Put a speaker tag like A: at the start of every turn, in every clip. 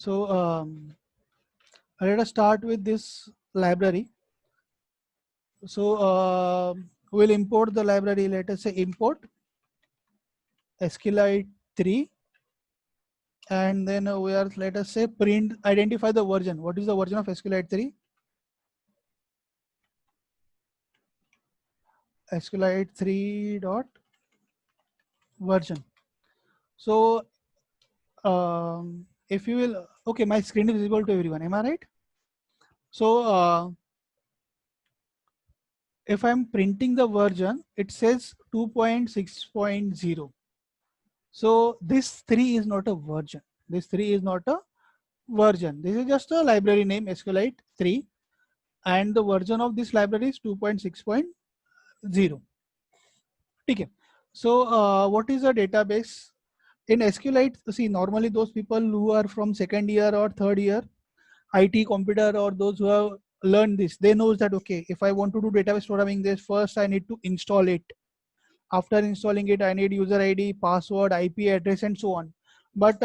A: So let us start with this library. So we'll import the library. Let us say import SQLite 3, and then we are, let us say, print, identify the version. What is the version of SQLite 3? SQLite 3 dot version. So if you will, okay, my screen is visible to everyone. Am I right? So if I'm printing the version, it says 2.6.0. So this 3 is not a version. This 3 is not a version. This is just a library name SQLite 3, and the version of this library is 2.6.0. Okay. So what is a database? In SQLite, see, normally those people who are from second year or third year, IT computer, or those who have learned this, they knows that, okay, if I want to do database programming, this first I need to install it. After installing it, I need user ID, password, IP address, and so on. But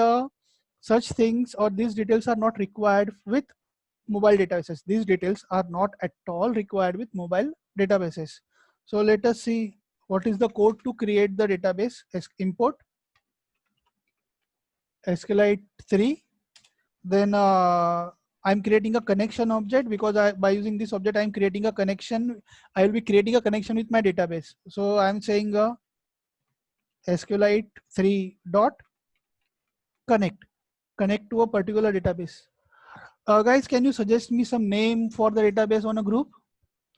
A: such things or these details are not required with mobile databases. These details are not at all required with mobile databases. So let us see what is the code to create the database. Import SQLite 3. Then I'm creating a connection object, because by using this object I'm creating a connection. I will be creating a connection with my database. So I'm saying SQLite 3 dot connect to a particular database. Guys, can you suggest me some name for the database on a group?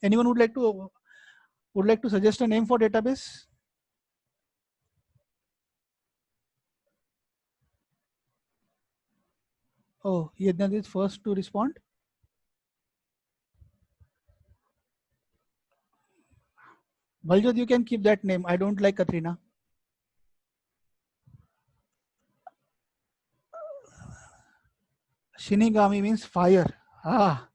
A: Anyone would like to suggest a name for database? Oh, Yajnath is first to respond. Baljot, you can keep that name. I don't like Katrina. Shinigami means fire. Ah,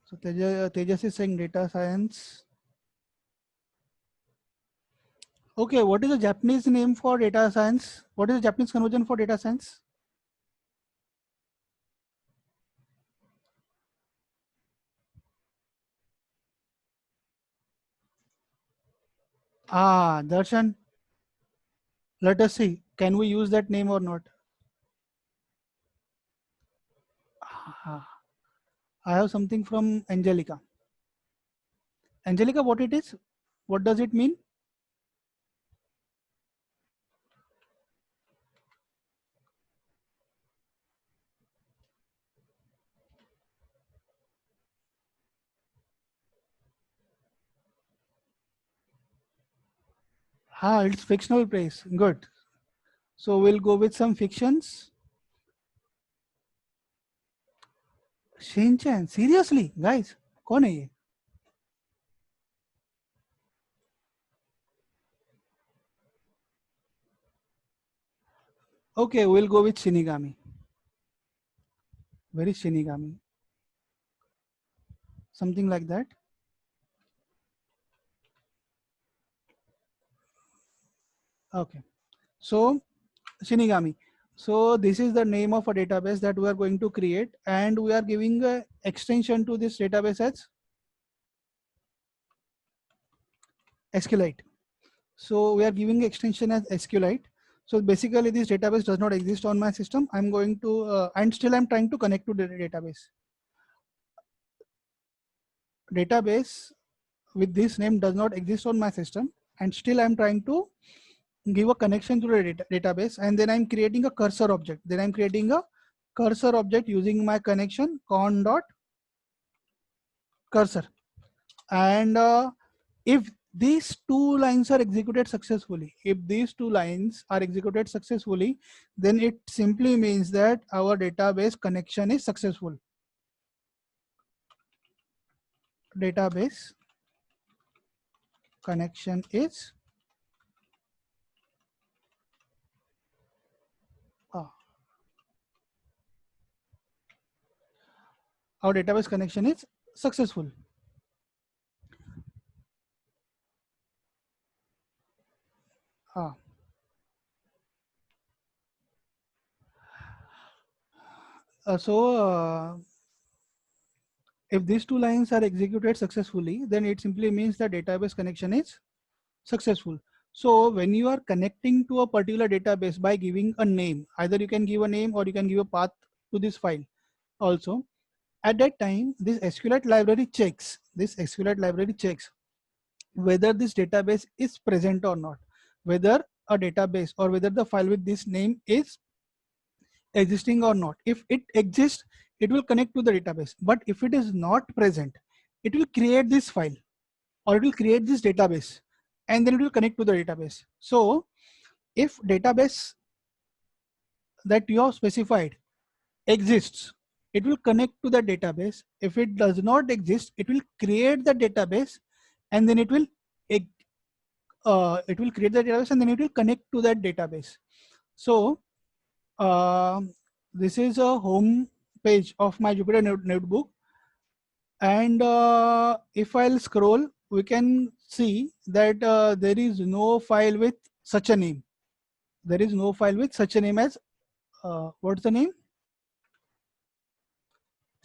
A: so Tejas is saying data science. Okay, what is the Japanese name for data science? What is the Japanese conversion for data science? Ah, Darshan. Let us see. Can we use that name or not? Ah, I have something from Angelica. Angelica, what it is? What does it mean? Ah, it's fictional place. Good. So we'll go with some fictions. Shinchan. Seriously, guys. कौन है ये? Okay, we'll go with Shinigami. Where is Shinigami? Something like that. Okay. So Shinigami. So this is the name of a database that we are going to create, and we are giving a extension to this database as SQLite. So we are giving extension as SQLite. So basically this database does not exist on my system. I'm going to, and still I'm trying to connect to the database. Database with this name does not exist on my system, and still I'm trying to give a connection to the database, and then I'm creating a cursor object. Then I'm creating a cursor object using my connection con dot cursor. And if these two lines are executed successfully, then it simply means that our database connection is successful. Database connection is our database connection is successful. Ah. If these two lines are executed successfully, then it simply means the database connection is successful. So when you are connecting to a particular database by giving a name, either you can give a name or you can give a path to this file also. At that time, this SQLite library checks, whether this database is present or not, whether a database or whether the file with this name is existing or not. If it exists, it will connect to the database. But if it is not present, it will create this file or it will create this database and then it will connect to the database. So if database that you have specified exists, it will connect to the database. If it does not exist, it will create the database and then it will create the database and then it will connect to that database. So this is a home page of my Jupyter notebook, and if I'll scroll, we can see that there is no file with such a name. There is no file with such a name as what's the name?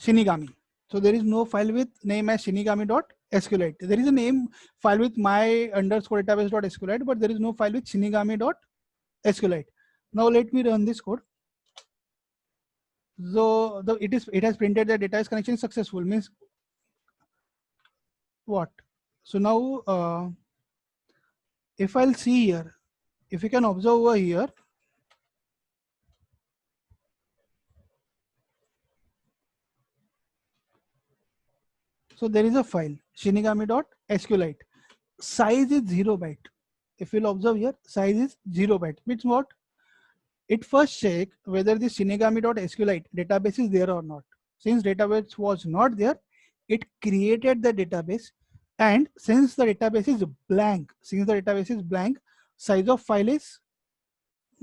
A: Shinigami. So there is no file with name as shinigami.sqlite. There is a name file with my underscore database.sqlite, but there is no file with shinigami.sqlite. Now let me run this code. So it has printed that database connection is successful. Means what? So now if I'll see here, if you can observe over here, so there is a file shinigami.sqlite. Size is 0 byte. If you'll observe here, size is 0 byte. Means what? It first check whether the shinigami.sqlite database is there or not. Since database was not there, it created the database, and since the database is blank, size of file is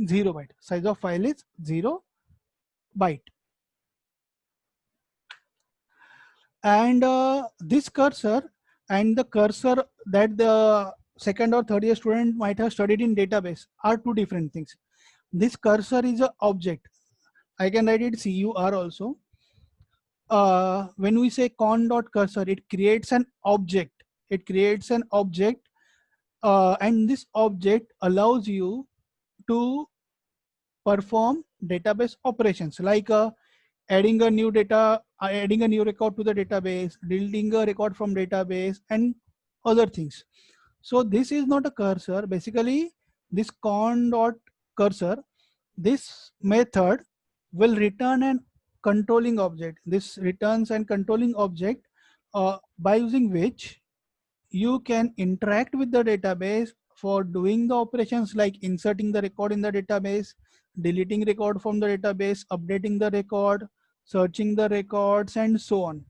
A: 0 byte. Size of file is 0 byte. And this cursor and the cursor that the second or third year student might have studied in database are two different things. This cursor is an object. I can write it CUR also. When we say con.cursor, it creates an object. And this object allows you to perform database operations like adding a new record to the database, deleting a record from database, and other things. So this is not a cursor. Basically, this con.cursor, this method will return an controlling object. This returns an controlling object by using which you can interact with the database for doing the operations like inserting the record in the database, deleting record from the database, updating the record, searching the records, and so on.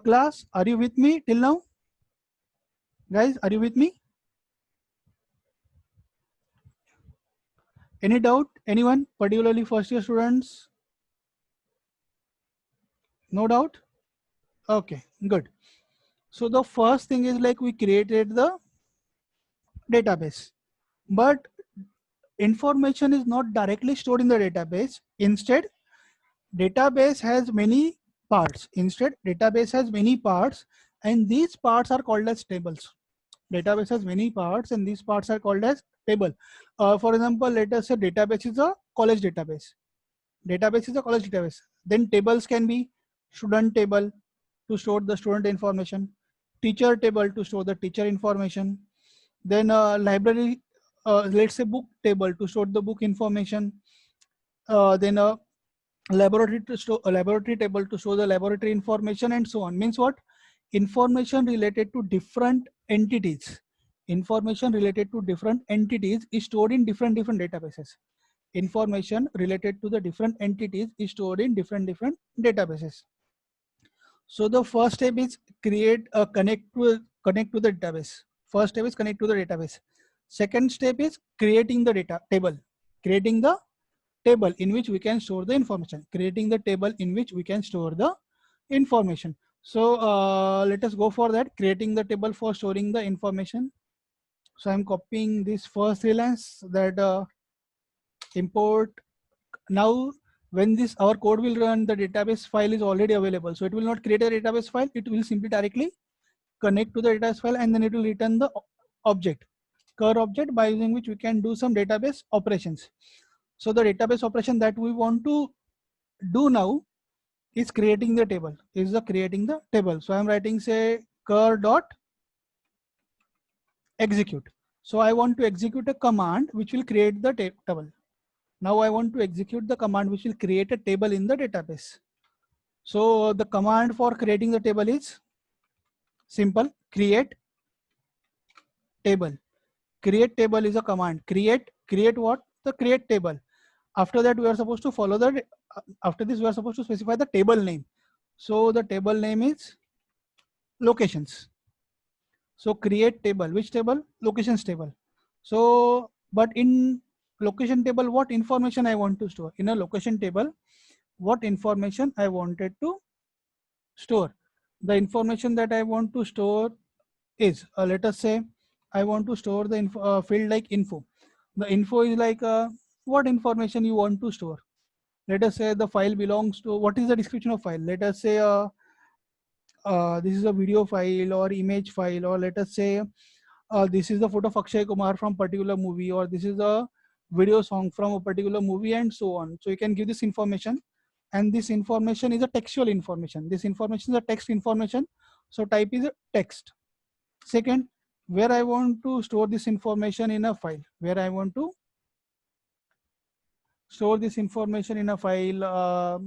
A: Class, are you with me till now? Guys, are you with me? Any doubt? Anyone, particularly first year students? No doubt? Okay, good. So the first thing is like we created the database, but information is not directly stored in the database. Instead, database has many parts. And these parts are called as tables. Database has many parts and these parts are called as table. For example, let us say database is a college database. Then tables can be student table to store the student information, teacher table to store the teacher information, then library, let's say book table to store the book information, then a laboratory table to show the laboratory information, and so on. Means what? Information related to different entities is stored in different databases. Information related to the different entities is stored in different databases. So the first step is connect to the database. Second step is creating the table in which we can store the information. So let us go for that, creating the table for storing the information. So I'm copying this first relance that import. Now when this our code will run, the database file is already available. So it will not create a database file. It will simply directly connect to the database file, and then it will return the object, cur object, by using which we can do some database operations. So the database operation that we want to do now is creating the table, creating the table. So I'm writing, say, cur dot execute. So I want to execute a command which will create the table. Now I want to execute the command which will create a table in the database. So the command for creating the table is simple: create table. Create table is a command. Create what? The create table. After that, we are supposed to follow the, after this we are supposed to specify the table name. So the table name is locations. So create table. Which table? Locations table. So, but in location table, what information I want to store? In a location table, what information I wanted to store? The information that I want to store is, let us say, I want to store the field like info. The info is like what information you want to store. Let us say the file belongs to, what is the description of file? Let us say this is a video file or image file, or let us say this is the photo of Akshay Kumar from particular movie, or this is a video song from a particular movie, and so on. So you can give this information, and this information is a textual information. This information is a text information. So type is a text. Second, where I want to store this information in a file, where I want to store this information in a file,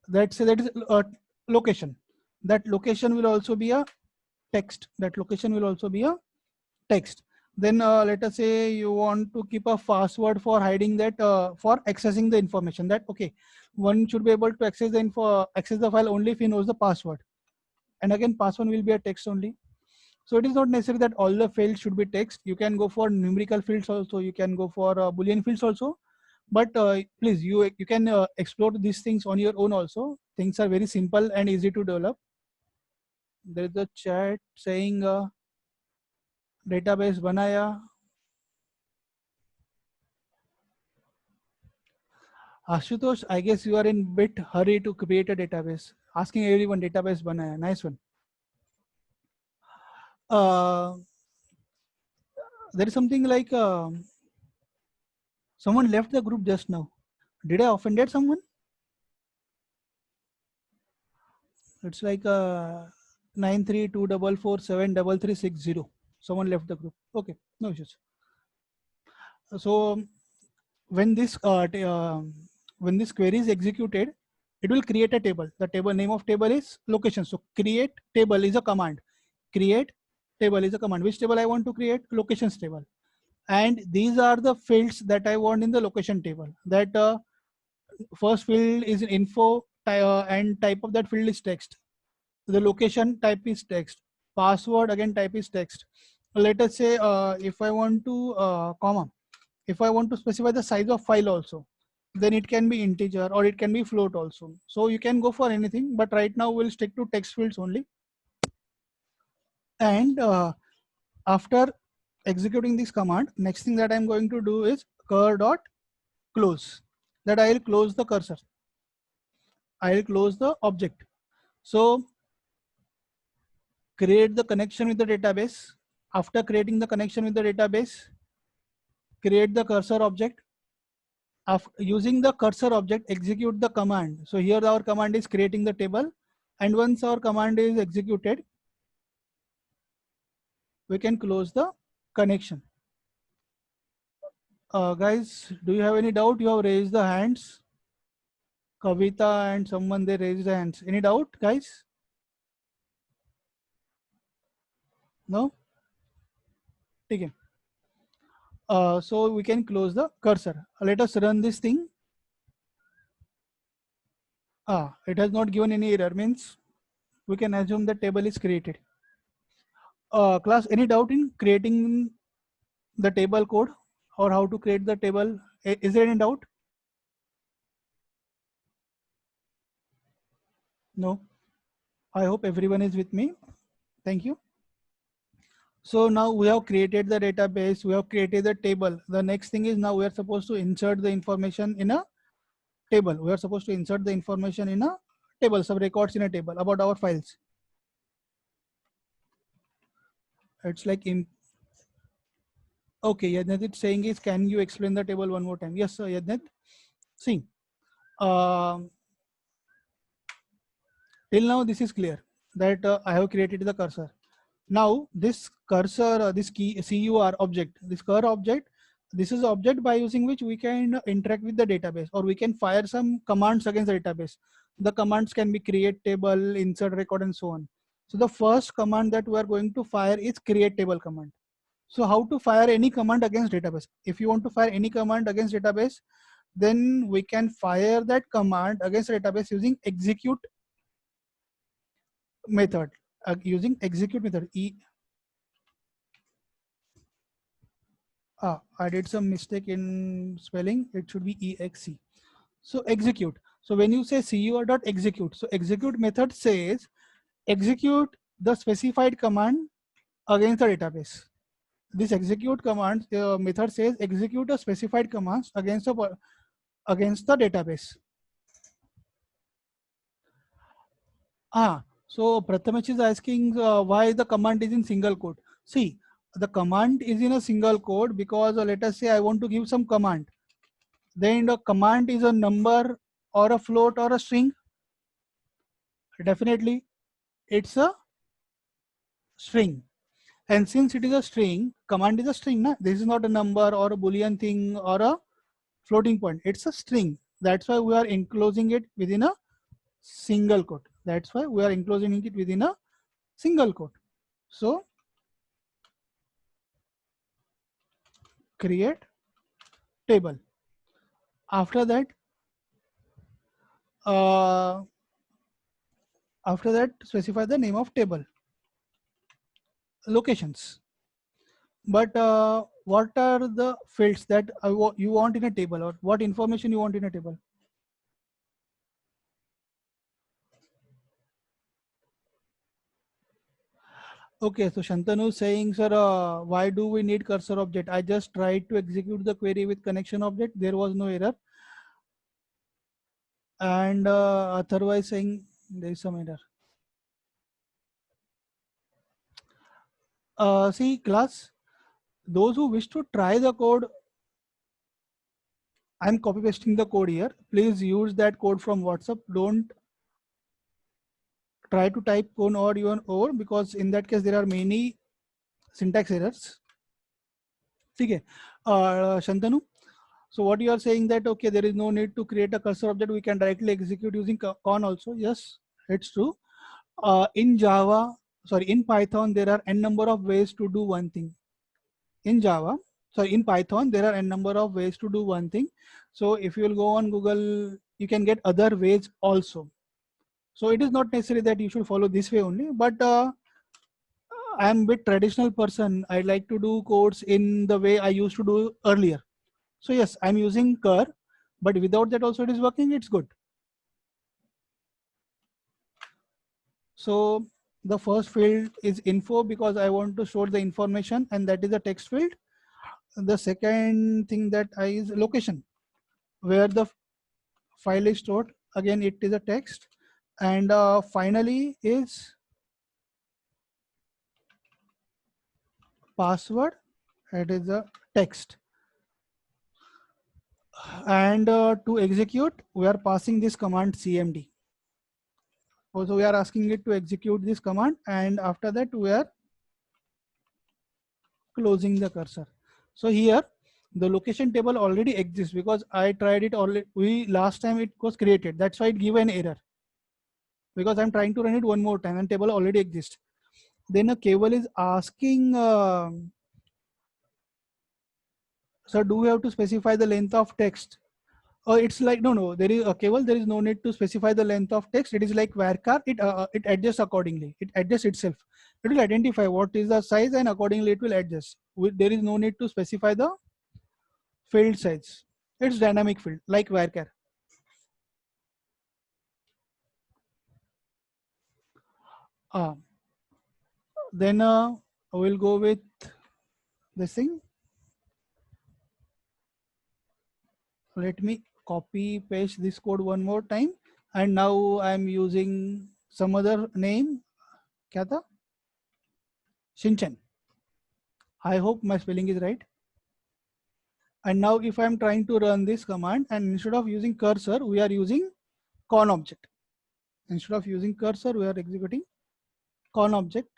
A: that is a location. That location will also be a text. That location will also be a text. Then let us say you want to keep a password for hiding that, for accessing the information. That, okay, one should be able to access the file only if he knows the password. And again, password will be a text only. So it is not necessary that all the fields should be text. You can go for numerical fields also. You can go for Boolean fields also. But please, you can explore these things on your own also. Things are very simple and easy to develop. There is a chat saying database banaya. Ashutosh, I guess you are in bit hurry to create a database. Asking everyone database banaya. Nice one. Uh, there is something like someone left the group just now. Did I offended someone? It's like 9324473360. Someone left the group. Okay, no issues. So when this query is executed, it will create a table. The table name of table is location. So create table is a command. Create table is a command. Which table I want to create? Locations table. And these are the fields that I want in the location table. That first field is info, and type of that field is text. The location type is text. Password, again, type is text. Let us say if I want to comma, if I want to specify the size of file also, then it can be integer or it can be float also. So you can go for anything, but right now we'll stick to text fields only. And after executing this command, next thing that I'm going to do is cur dot close. That I'll close the cursor. I'll close the object. So create the connection with the database. After creating the connection with the database, create the cursor object. After using the cursor object, execute the command. So here our command is creating the table, and once our command is executed, we can close the connection. Guys, do you have any doubt? You have raised the hands. Kavita and someone, they raised the hands. Any doubt, guys? No? Okay. So we can close the cursor. Let us run this thing. It has not given any error, means we can assume the table is created. Class, any doubt in creating the table code or how to create the table? Is there any doubt? No. I hope everyone is with me. Thank you. So now we have created the database, we have created the table. The next thing is now we are supposed to insert the information in a table. We are supposed to insert the information in a table, some records in a table about our files. It's like in. Okay, Yadnet, it's saying is, can you explain the table one more time? Yes, sir, Yadnet. See, um, till now this is clear that I have created the cursor. Now this cursor, this key CUR object, this cur object, this is object by using which we can interact with the database, or we can fire some commands against the database. The commands can be create table, insert record, and so on. So the first command that we are going to fire is create table command. So how to fire any command against database? If you want to fire any command against database, then we can fire that command against the database using execute method. Using execute method. I did some mistake in spelling. It should be exe. So execute. So when you say cur.execute, so execute method says execute the specified command against the database. This execute command method says execute a specified commands against the database. So Prathamesh is asking why the command is in single quote. See, the command is in a single quote because let us say I want to give some command. Then the command is a number or a float or a string. Definitely, it's a string. And since it is a string, command is a string. Na? This is not a number or a boolean thing or a floating point. It's a string. That's why we are enclosing it within a single quote. That's why we are enclosing it within a single quote. So create table. After that, uh, specify the name of table. Locations. But what are the fields that you want in a table, or what information you want in a table? Okay, so Shantanu is saying, sir, why do we need cursor object? I just tried to execute the query with connection object. There was no error. And otherwise saying there is some error. See, class, those who wish to try the code, I'm copy pasting the code here. Please use that code from WhatsApp. Don't try to type code or even over, because in that case there are many syntax errors. Okay, Shantanu. So what you are saying that okay, there is no need to create a cursor object. We can directly execute using con also. Yes, it's true. In Java, sorry, in Python, there are n number of ways to do one thing. In Java, sorry, in Python, there are n number of ways to do one thing. So if you will go on Google, you can get other ways also. So it is not necessary that you should follow this way only, but I am a bit traditional person. I like to do codes in the way I used to do earlier. So yes, I'm using cur, but without that also it is working. It's good. So the first field is info because I want to store the information, and that is a text field. The second thing that I is location, where the file is stored. Again, it is a text. And finally is password. It is a text. And to execute, we are passing this command cmd. Also, we are asking it to execute this command, and after that we are closing the cursor. So here the location table already exists because I tried it already. Last time it was created. That's why it gave an error, because I'm trying to run it one more time and table already exists. Then a cable is asking, so do we have to specify the length of text? It's like no, there is a cable. There is no need to specify the length of text. It is like varchar. It adjusts accordingly. It adjusts itself. It will identify what is the size, and accordingly it will adjust. There is no need to specify the field size. It's dynamic field like varchar. Uh, then we'll go with this thing. Let me copy paste this code one more time, and now I'm using some other name. क्या था? Shinchan. I hope my spelling is right. And now if I'm trying to run this command, and instead of using cursor, we are using con object. Instead of using cursor, we are executing con object,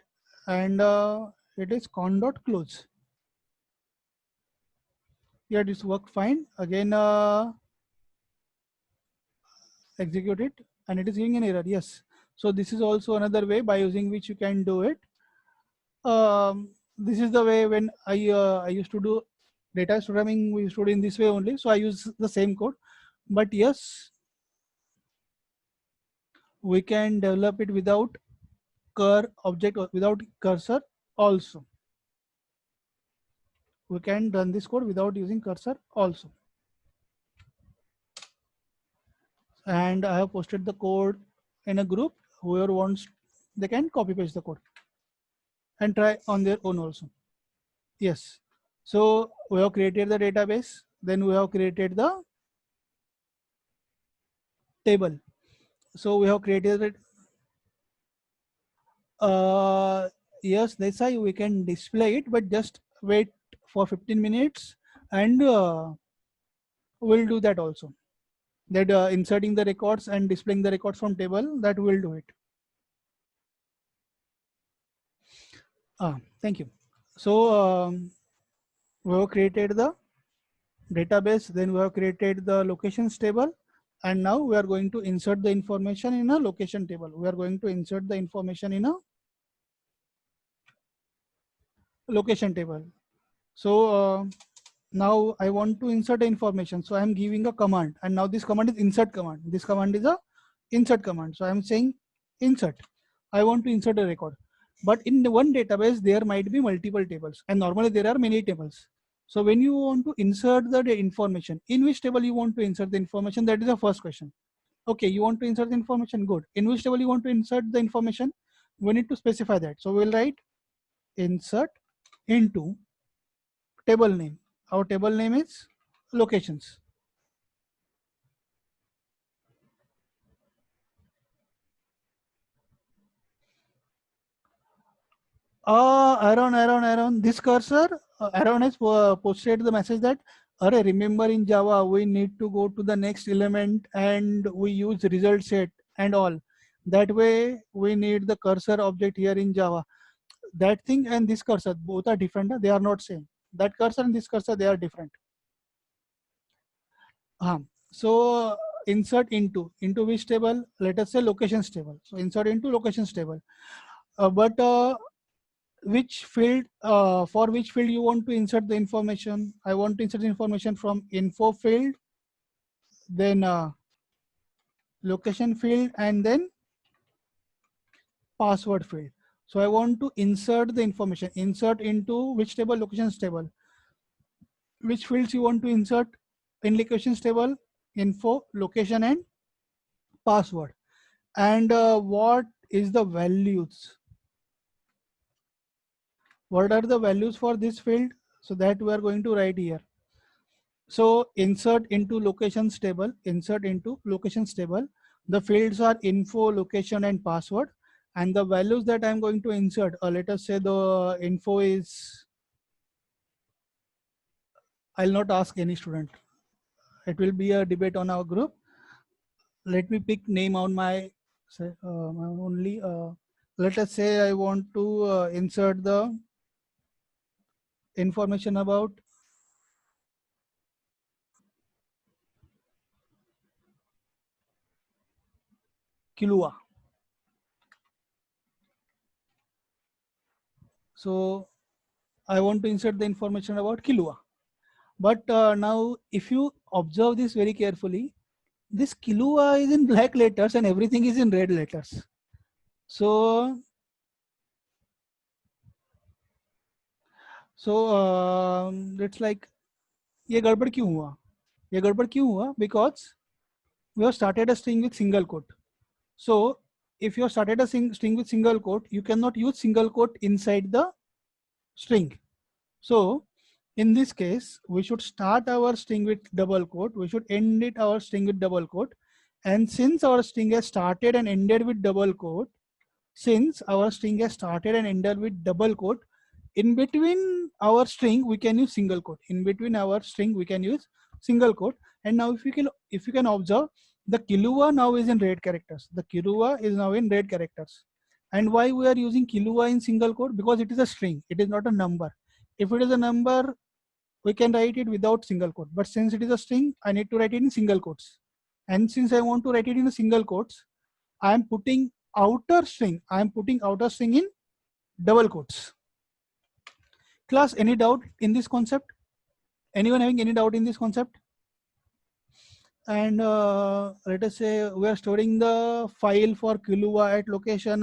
A: and it is con.close. Yeah, this worked fine. Again, execute it, and it is giving an error. Yes. So this is also another way by using which you can do it. This is the way when I used to do data programming. We used to do in this way only. So I use the same code, but yes, we can develop it without cur object or without cursor also. We can run this code without using cursor also. And I have posted the code in a group. Whoever wants, they can copy paste the code and try on their own also. Yes. So we have created the database. Then we have created the table. So we have created it. Yes, that's why we can display it, but just wait for 15 minutes, and we'll do that also. That inserting the records and displaying the records from table, that will do it. Thank you. So we have created the database, then we have created the locations table, and now we are going to insert the information in a location table. We are going to insert the information in a location table. So now I want to insert information. So I am giving a command, and now this command is insert command. This command is a insert command. So I am saying insert. I want to insert a record. But in the one database, there might be multiple tables, and normally there are many tables. So when you want to insert the information, in which table you want to insert the information, that is the first question. Okay, you want to insert the information, good. In which table you want to insert the information, we need to specify that. So we'll write insert into table name. Our table name is locations. Aaron, this cursor, Aaron has posted the message that, remember in Java, we need to go to the next element and we use result set and all. That way, we need the cursor object here in Java. That thing and this cursor, both are different. They are not same. That cursor and this cursor, they are different. So insert into which table? Let us say locations table. So insert into locations table. But which field, for which field you want to insert the information? I want to insert the information from info field, then location field, and then password field. So I want to insert the information. Insert into which table? Locations table. Which fields you want to insert in locations table? Info, location, and password. And what is the values? What are the values for this field? So that we are going to write here. So insert into locations table, insert into locations table. The fields are info, location, and password. And the values that I'm going to insert, let us say the info is, I'll not ask any student. It will be a debate on our group. Let me pick name on my, my only, let us say I want to insert the information about Kilua. So I want to insert the information about Kilua. But now if you observe this very carefully, this Kilua is in black letters and everything is in red letters. So it's like, ये गड़बड़ क्यों हुआ? ये गड़बड़ क्यों हुआ? Because we have started a string with single quote. So if you have started a string with single quote, you cannot use single quote inside the string. So in this case, we should start our string with double quote. We should end it our string with double quote. And since our string has started and ended with double quote, since our string has started and ended with double quote, in between our string we can use single quote. In between our string we can use single quote. And now if you can observe, the Kilua now is in red characters. The Kilua is now in red characters. And why we are using Kilua in single quote? Because it is a string. It is not a number. If it is a number, we can write it without single quote. But since it is a string, I need to write it in single quotes. And since I want to write it in a single quotes, I am putting outer string. I am putting outer string in double quotes. Class, any doubt in this concept? Anyone having any doubt in this concept? And let us say we are storing the file for Kilua at location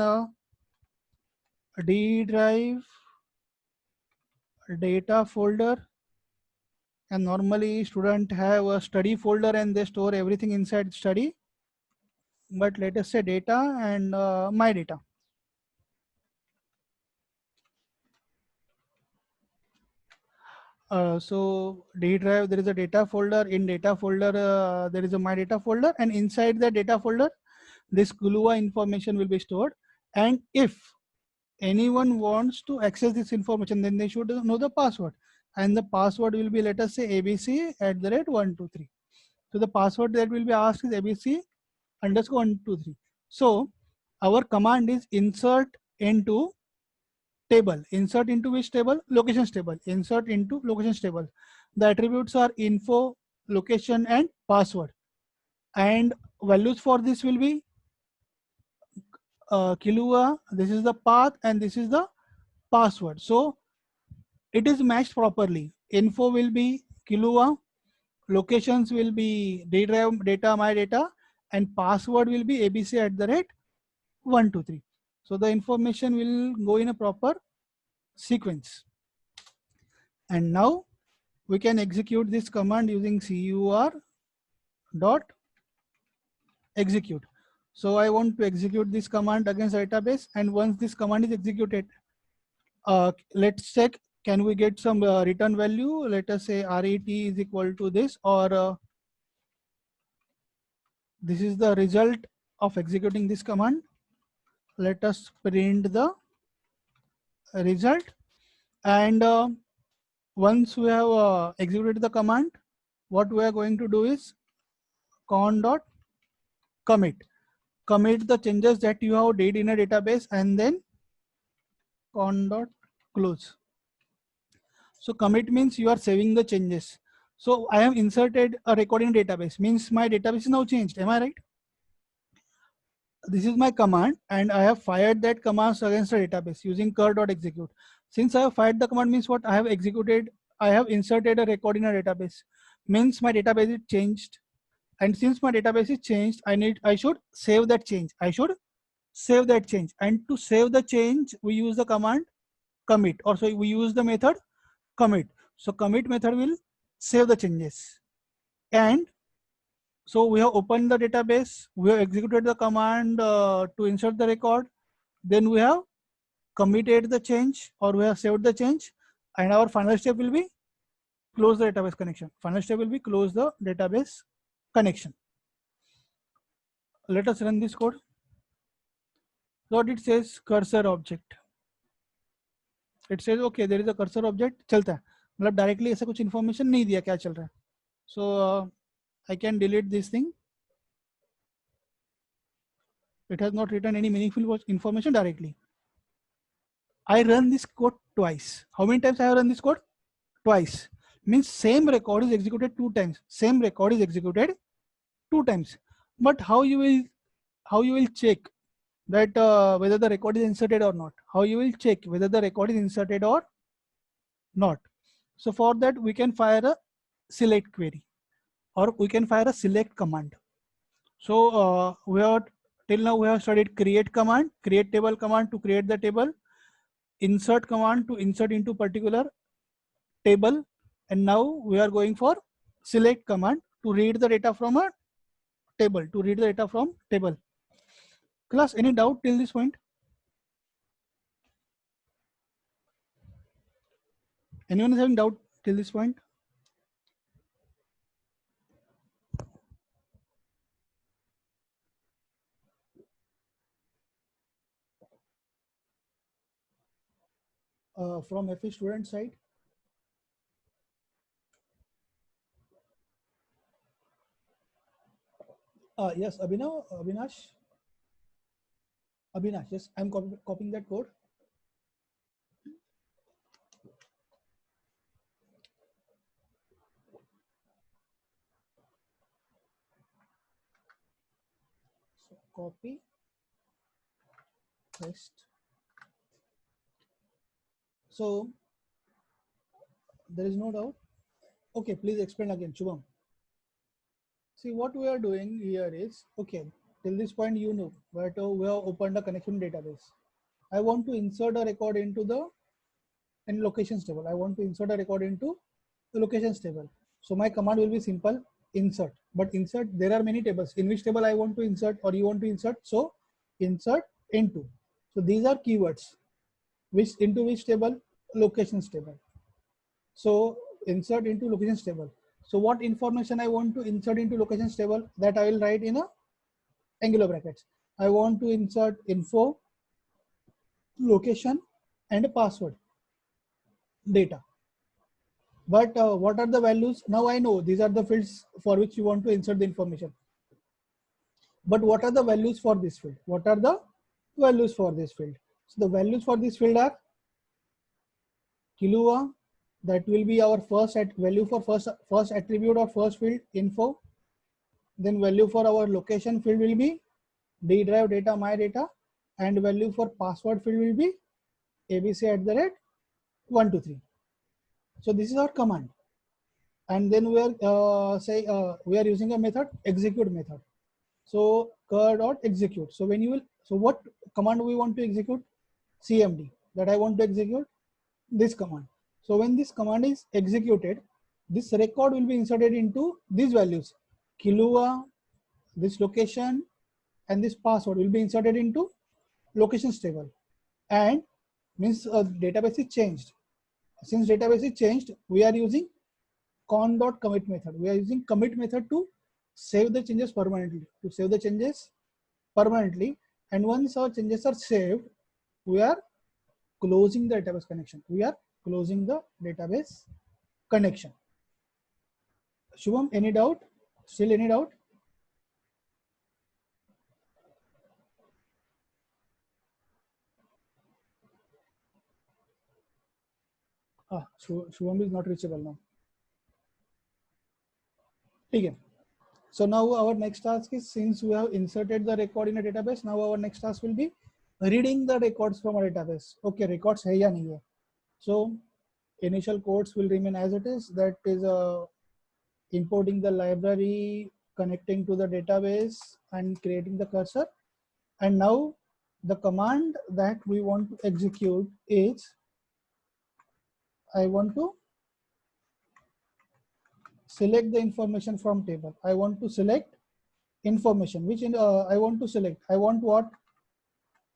A: D drive data folder. And normally student have a study folder and they store everything inside study. But let us say data and my data. So D drive, there is a data folder. In data folder, there is a my data folder, and inside the data folder, this Kilua information will be stored. And if anyone wants to access this information, then they should know the password. And the password will be, let us say, abc@123. So the password that will be asked is abc_123. So our command is insert into table. Insert into which table? Locations table. Insert into locations table. The attributes are info, location, and password. And values for this will be Kilua. This is the path and this is the password. So it is matched properly. Info will be Kilua, locations will be D drive data my data, and password will be abc@123. So the information will go in a proper sequence. And now we can execute this command using cur dot execute. So I want to execute this command against database, and once this command is executed, let's check, can we get some return value? Let us say ret is equal to this, or this is the result of executing this command. Let us print the result. And once we have executed the command, what we are going to do is con dot commit the changes that you have did in a database, and then con dot close. So commit means you are saving the changes. So I have inserted a record in database, means my database is now changed. Am I right? This is my command, and I have fired that command against the database using cur.execute. Since I have fired the command, means what? I have executed, I have inserted a record in a database, means my database is changed. And since my database is changed, I should save that change. I should save that change. And to save the change, we use the command commit, or so we use the method commit. So commit method will save the changes. And so we have opened the database, we have executed the command to insert the record, then we have committed the change, or we have saved the change, and our final step will be close the database connection. Final step will be close the database connection. Let us run this code. What it says, cursor object. It says okay, there is a cursor object. चलता है, मतलब directly ऐसा कुछ information नहीं दिया क्या चल रहा है. So I can delete this thing. It has not written any meaningful information directly. I run this code twice. How many times I have run this code? Twice. Means same record is executed 2 times. Same record is executed 2 times. But how you will check that whether the record is inserted or not? How you will check whether the record is inserted or not? So for that we can fire a select query, or we can fire a select command. So till now we have studied create command, create table command to create the table, insert command to insert into particular table, and now we are going for select command to read the data from a table, Class, any doubt till this point? Anyone is having doubt till this point? From FE student side? Yes, Abhinash, yes, I'm copying that code. So copy, paste. So there is no doubt. Okay, please explain again, Shubham. See, what we are doing here is, okay, till this point you know, but we have opened a connection database. I want to insert a record into the in locations table. I want to insert a record into the locations table. So my command will be simple, insert. But insert, there are many tables. In which table I want to insert or you want to insert? So insert into. So these are keywords. Which into which table? Locations table. So insert into locations table. So what information I want to insert into locations table, that I will write in a angular brackets. I want to insert info, location, and a password data. But what are the values? Now I know these are the fields for which you want to insert the information. But what are the values for this field? What are the values for this field? So the values for this field are Kilua, that will be our first value for first attribute or first field, info. Then value for our location field will be D drive data my data, and value for password field will be abc at the rate 123. So this is our command, and then we are we are using a method, execute method. So cur dot execute. So when you will, so what command we want to execute? CMD, that I want to execute this command. So when this command is executed, this record will be inserted into these values, Kilua, this location, and this password will be inserted into locations table. And means database is changed. Since database is changed, we are using con.commit method. We are using commit method to save the changes permanently. To save the changes permanently, and once our changes are saved, we are closing the database connection. We are closing the database connection. Shubham, any doubt? Still any doubt? Shubham is not reachable now. Okay. So now our next task is, since we have inserted the record in a database, now our next task will be reading the records from a database. Okay, records hai ya nahi hai. So initial codes will remain as it is. That is importing the library, connecting to the database, and creating the cursor. And now the command that we want to execute is, I want to select the information from table. I want to select information. Which I want to select? I want what?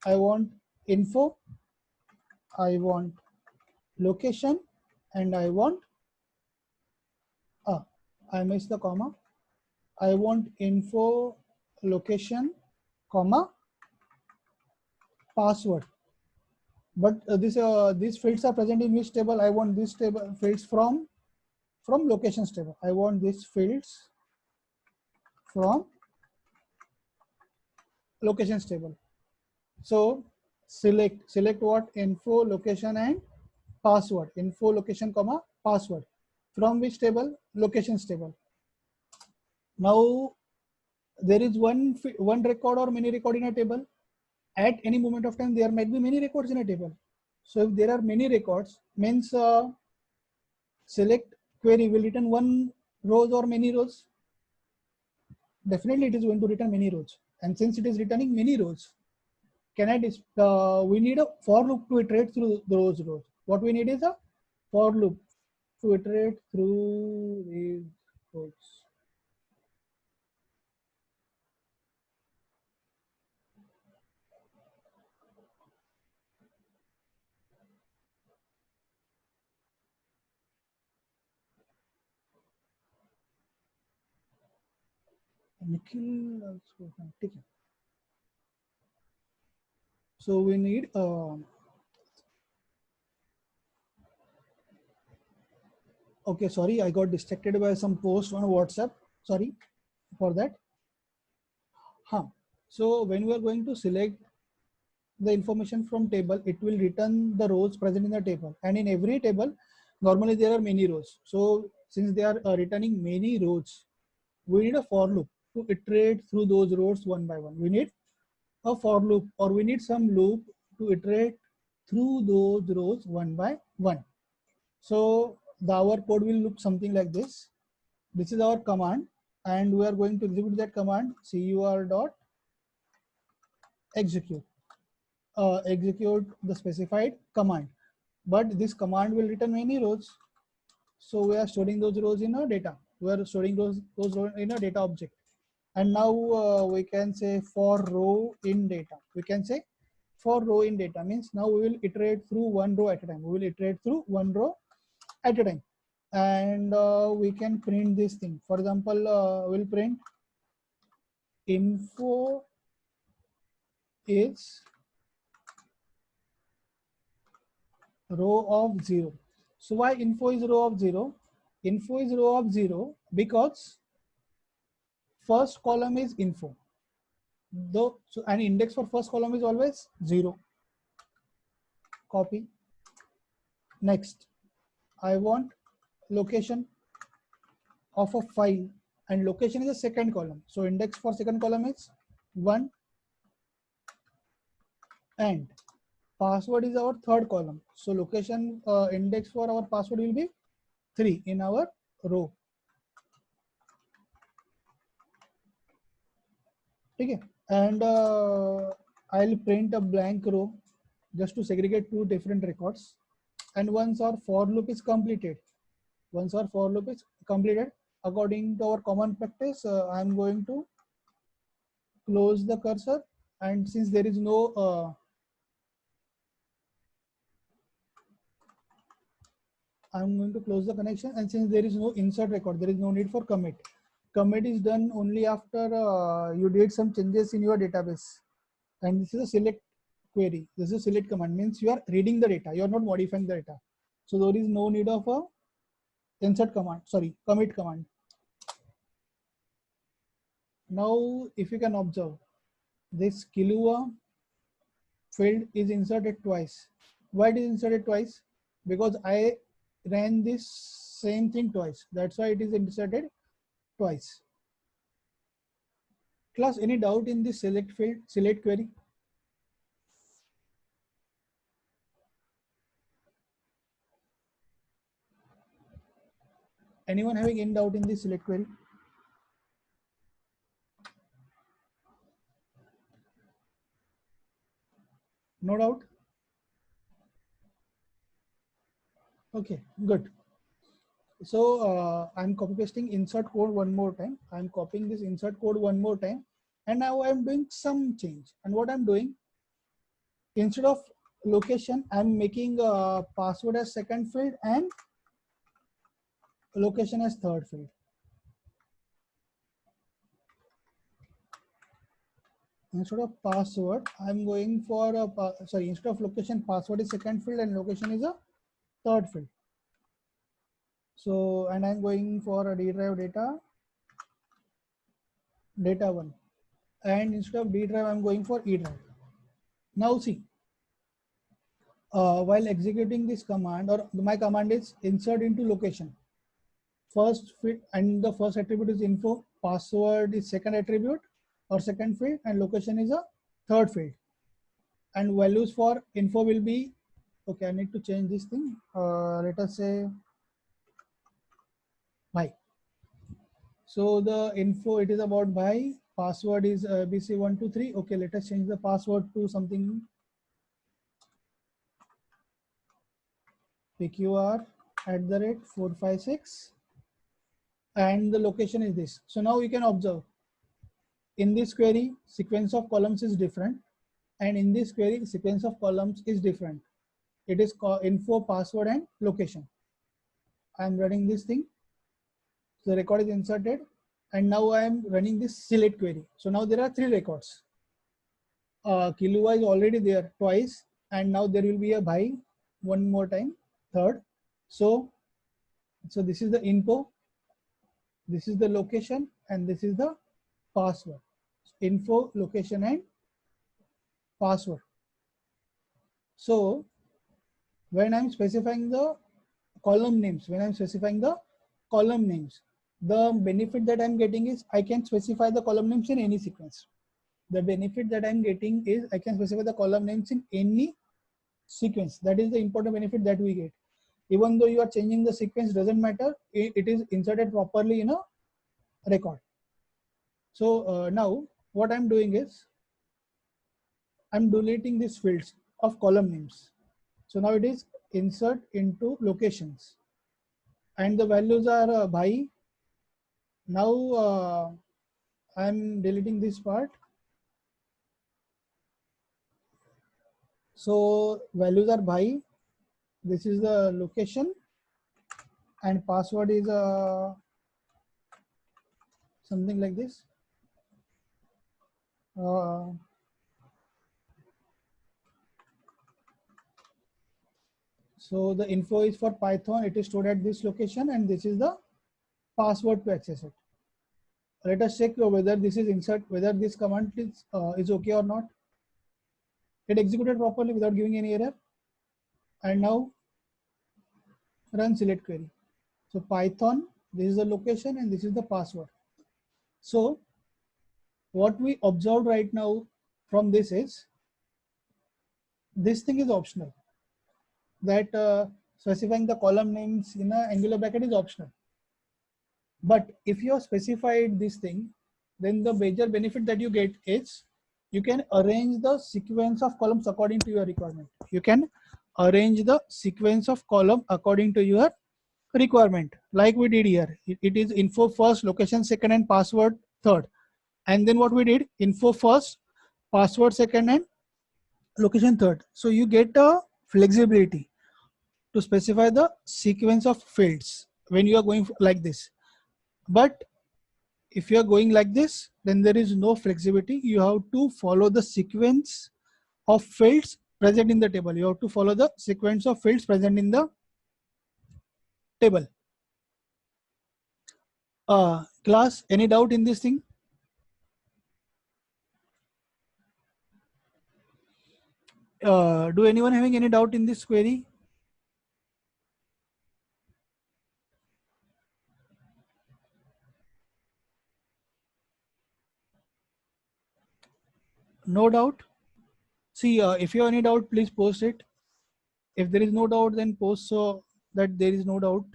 A: I want info, I want location, and I want, I missed the comma. I want info, location, comma, password. But these fields are present in which table? I want these table fields from locations table. I want these fields from locations table. So select what? Info, location, and password. Info, location, comma, password. From which table? Locations table. Now there is one record or many record in a table. At any moment of time, there might be many records in a table. So if there are many records, means select query will return one rows or many rows. Definitely it is going to return many rows. And since it is returning many rows, we need a for loop to iterate through those rows. What we need is a for loop to iterate through these rows. Nikhil ठीक है. So we need okay, sorry, I got distracted by some post on WhatsApp. Sorry for that. Huh. So when we are going to select the information from table, it will return the rows present in the table, and in every table normally there are many rows. So since they are returning many rows, we need a for loop to iterate through those rows one by one. We need a for loop, or we need some loop to iterate through those rows one by one. So our code will look something like this. This is our command, and we are going to execute that command cur dot execute. Execute the specified command, but this command will return many rows. So we are storing those rows in a data. We are storing those rows in a data object. And now we can say for row in data. We can say for row in data means now we will iterate through one row at a time. We will iterate through one row at a time, and we can print this thing. For example, we'll print info is row of 0. So why info is row of 0? Info is row of 0 because first column is info. Though, so an index for first column is always 0. Copy. Next, I want location of a file, and location is the second column. So index for second column is 1, and password is our third column. So location index for our password will be 3 in our row. Okay, and I'll print a blank row just to segregate two different records. And once our for loop is completed, according to our common practice, I'm going to close the cursor, and since there is no I'm going to close the connection, and since there is no insert record, there is no need for commit. Commit is done only after you did some changes in your database. And this is a select query. This is a select command, means you are reading the data, you are not modifying the data. So there is no need of a insert command, sorry, commit command. Now, if you can observe, this Kilua field is inserted twice. Why it is inserted twice? Because I ran this same thing twice. That's why it is inserted twice. Class, any doubt in this select field, select query? Anyone having any doubt in this select query? No doubt? Okay, good. So I'm copy pasting insert code one more time. I'm copying this insert code one more time, and now I'm doing some change. And what I'm doing, instead of location, I'm making password as second field and location as third field. Instead of password, I'm going for a sorry, instead of location, password is second field and location is a third field. So, and I'm going for a D drive data 1, and instead of D drive, I'm going for E drive. Now see, while executing this command, or my command is insert into location. First field, and the first attribute is info, password is second attribute or second field, and location is a third field. And values for info will be, okay, I need to change this thing. Let us say bhai. So the info, it is about bhai. Password is BC123. Okay, let us change the password to something PQR@456, and the location is this. So now you can observe, in this query, sequence of columns is different, and in this query, sequence of columns is different. It is called info, password, and location. I am running this thing. The record is inserted, and now I am running this select query. So now there are 3 records. Kilua is already there twice, and now there will be a bhai one more time, third. So this is the info, this is the location, and this is the password. Info, location, and password. So when I'm specifying the column names, the benefit that I'm getting is I can specify the column names in any sequence. The benefit that I'm getting is I can specify the column names in any sequence. That is the important benefit that we get. Even though you are changing the sequence, doesn't matter, it is inserted properly in a record. So now what I'm doing is I'm deleting these fields of column names. So now it is insert into locations, and the values are bhai. Now I'm deleting this part. So values are bhai. This is the location, and password is something like this. So the info is for Python. It is stored at this location, and this is the password to access it. Let us check whether this is whether this command is okay or not. It executed properly without giving any error. And now run select query. So Python, this is the location and this is the password. So what we observed right now from this is, this thing is optional. That specifying the column names in a Angular bracket is optional. But if you have specified this thing, then the major benefit that you get is you can arrange the sequence of columns according to your requirement. You can arrange the sequence of column according to your requirement, like we did here. It is info first, location second, and password third. And then what we did, info first, password second, and location third. So you get a flexibility to specify the sequence of fields when you are going like this. But if you are going like this, then there is no flexibility. You have to follow the sequence of fields present in the table. You have to follow the sequence of fields present in the table. Class, any doubt in this thing? Do anyone having any doubt in this query? No doubt? See, if you have any doubt, please post it. If there is no doubt, then post so that there is no doubt.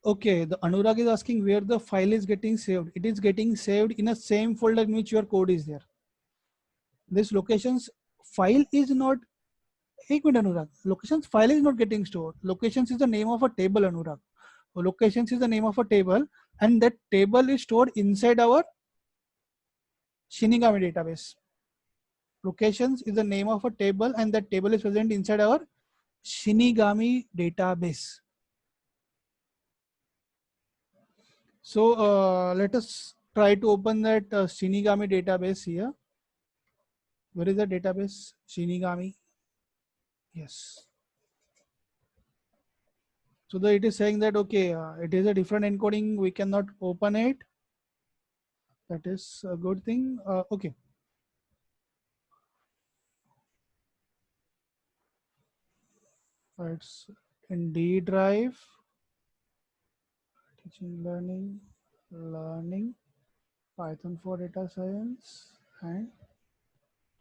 A: Okay, the Anurag is asking where the file is getting saved. It is getting saved in a same folder in which your code is there. This locations file is not, एक minute Anurag, locations file is not getting stored. Locations is the name of a table, Anurag. Locations is the name of a table, and that table is stored inside our Shinigami database. Locations is the name of a table, and that table is present inside our Shinigami database. So let us try to open that Shinigami database here. Where is the database? Shinigami. Yes. So it is saying that, okay, it is a different encoding. We cannot open it. That is a good thing. Okay. It's in D drive, teaching, learning, Python for data science, and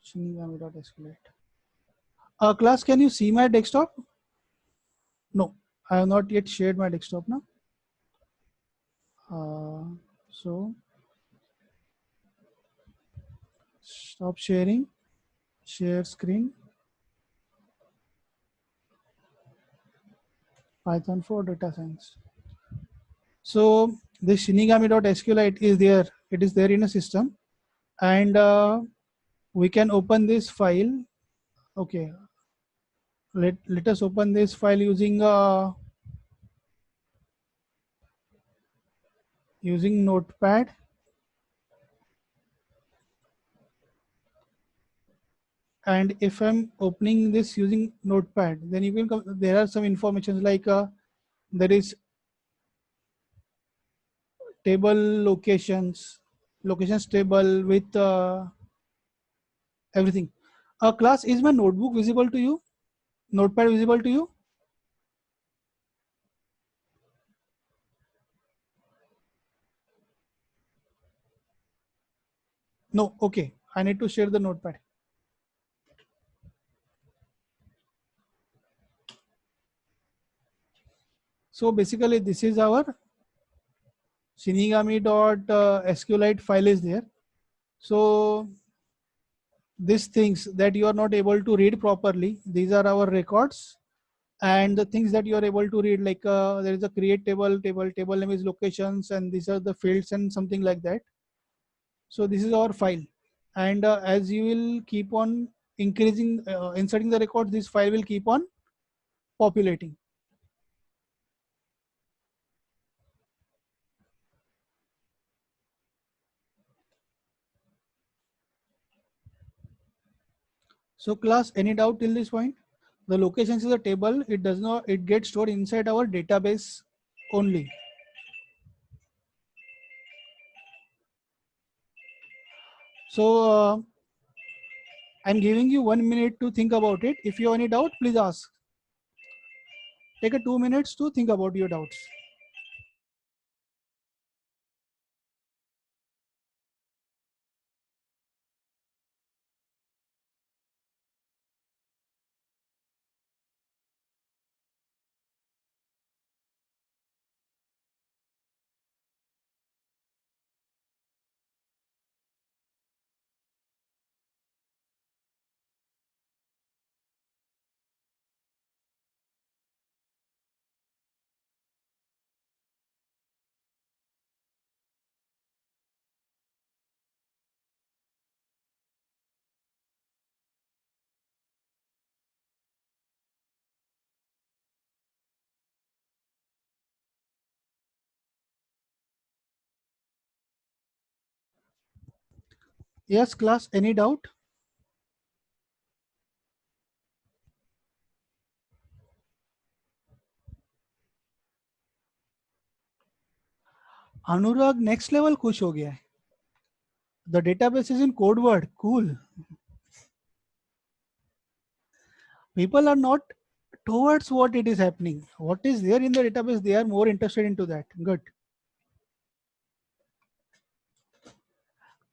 A: Shinigami.SQLite. Class, can you see my desktop? No, I have not yet shared my desktop now. So stop sharing, share screen, Python for data science. So this Shinigami.sqlite is there. It is there in a system, and we can open this file. Okay, let us open this file using Notepad. And if I'm opening this using Notepad, then you can come, there are some informations like there is table locations table with everything. Class, is my notebook visible to you? Notepad visible to you? No. Okay. I need to share the Notepad. So basically, this is our Shinigami.sqlite file is there. So these things that you are not able to read properly, these are our records. And the things that you are able to read, like there is a create table name is locations, and these are the fields and something like that. So this is our file, and as you will keep on increasing inserting the records, this file will keep on populating. So class, any doubt till this point? The locations is a table. It gets stored inside our database only. So I'm giving you 1 minute to think about it. If you have any doubt, please ask. Take a 2 minutes to think about your doubts. Yes, class, any doubt? Anurag next level खुश हो गया है. The database is in code word. Cool. People are not towards what it is happening. What is there in the database, they are more interested into that. Good.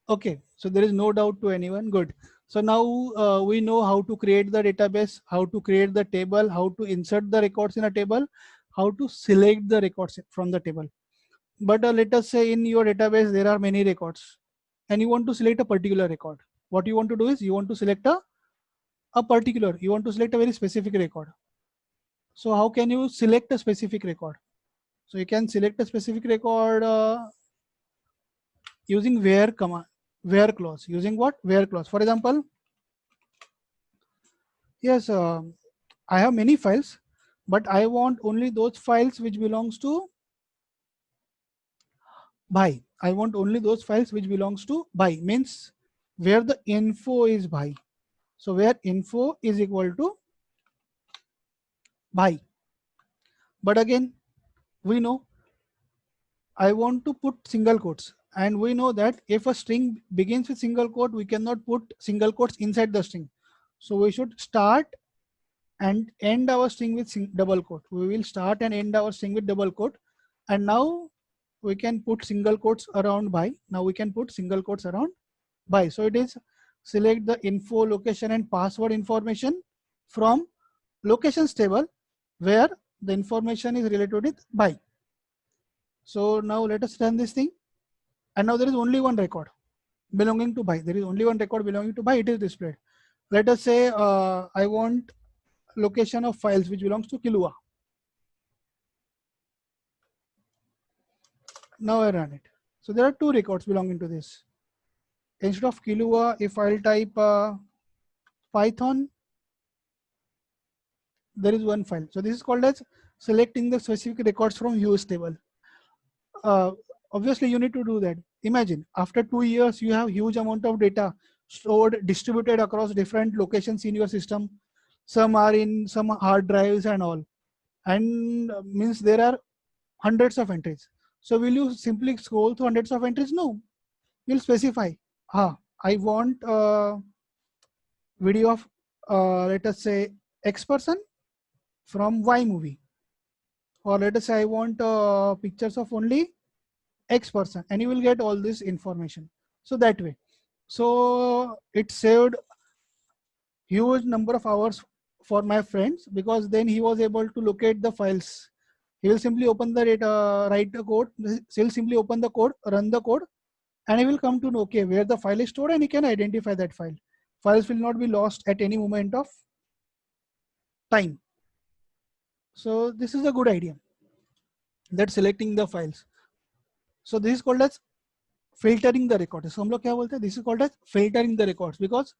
A: Okay, so there is no doubt to anyone. Good. So now we know how to create the database, how to create the table, how to insert the records in a table, how to select the records from the table. But let us say in your database there are many records and you want to select a particular record. What you want to do is you want to select you want to select a very specific record. So how can you select a specific record? So you can select a specific record using where command, where clause. Using what? Where clause. For example, yes, I have many files, but I want only those files which belongs to bhai. I want only those files which belongs to bhai, means where the info is bhai. So where info is equal to bhai. But again, we know I want to put single quotes, and we know that if a string begins with single quote, we cannot put single quotes inside the string. So we should start and end our string with double quote. We will start and end our string with double quote. And now we can put single quotes around by. Now we can put single quotes around by. So it is select the info, location and password information from locations table where the information is related with by. So now let us run this thing. And now there is only one record belonging to Bhai. There is only one record belonging to Bhai. It is displayed. Let us say I want location of files which belongs to Kilua. Now I run it. So there are two records belonging to this. Instead of Kilua, if I'll type Python, there is one file. So this is called as selecting the specific records from use table. Uh, Obviously you need to do that. Imagine after 2 years you have huge amount of data stored, distributed across different locations in your system. Some are in some hard drives and all, and means there are hundreds of entries. So will you simply scroll through hundreds of entries? No, you'll specify. I want video of let us say X person from Y movie, or let us say I want pictures of only X person, and you will get all this information. So that way, so it saved huge number of hours for my friends, because then he was able to locate the files. He will simply open the data, write the code. He'll simply open the code, run the code, and he will come to know, okay, where the file is stored, and he can identify that file. Files will not be lost at any moment of time. So this is a good idea, that selecting the files. So this is called as filtering the records. So हम लोग क्या बोलते हैं? This is called as filtering the records, because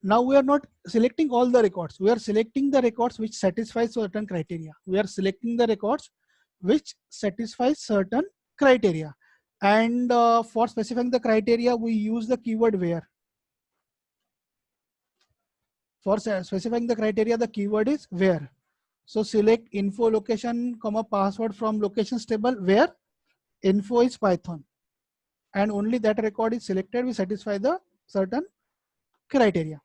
A: now we are not selecting all the records. We are selecting the records which satisfy certain criteria. We are selecting the records which satisfy certain criteria. And for specifying the criteria, we use the keyword where. For specifying the criteria, the keyword is where. So select info location, comma password from locations table where info is Python. And only that record is selected, we satisfy the certain criteria.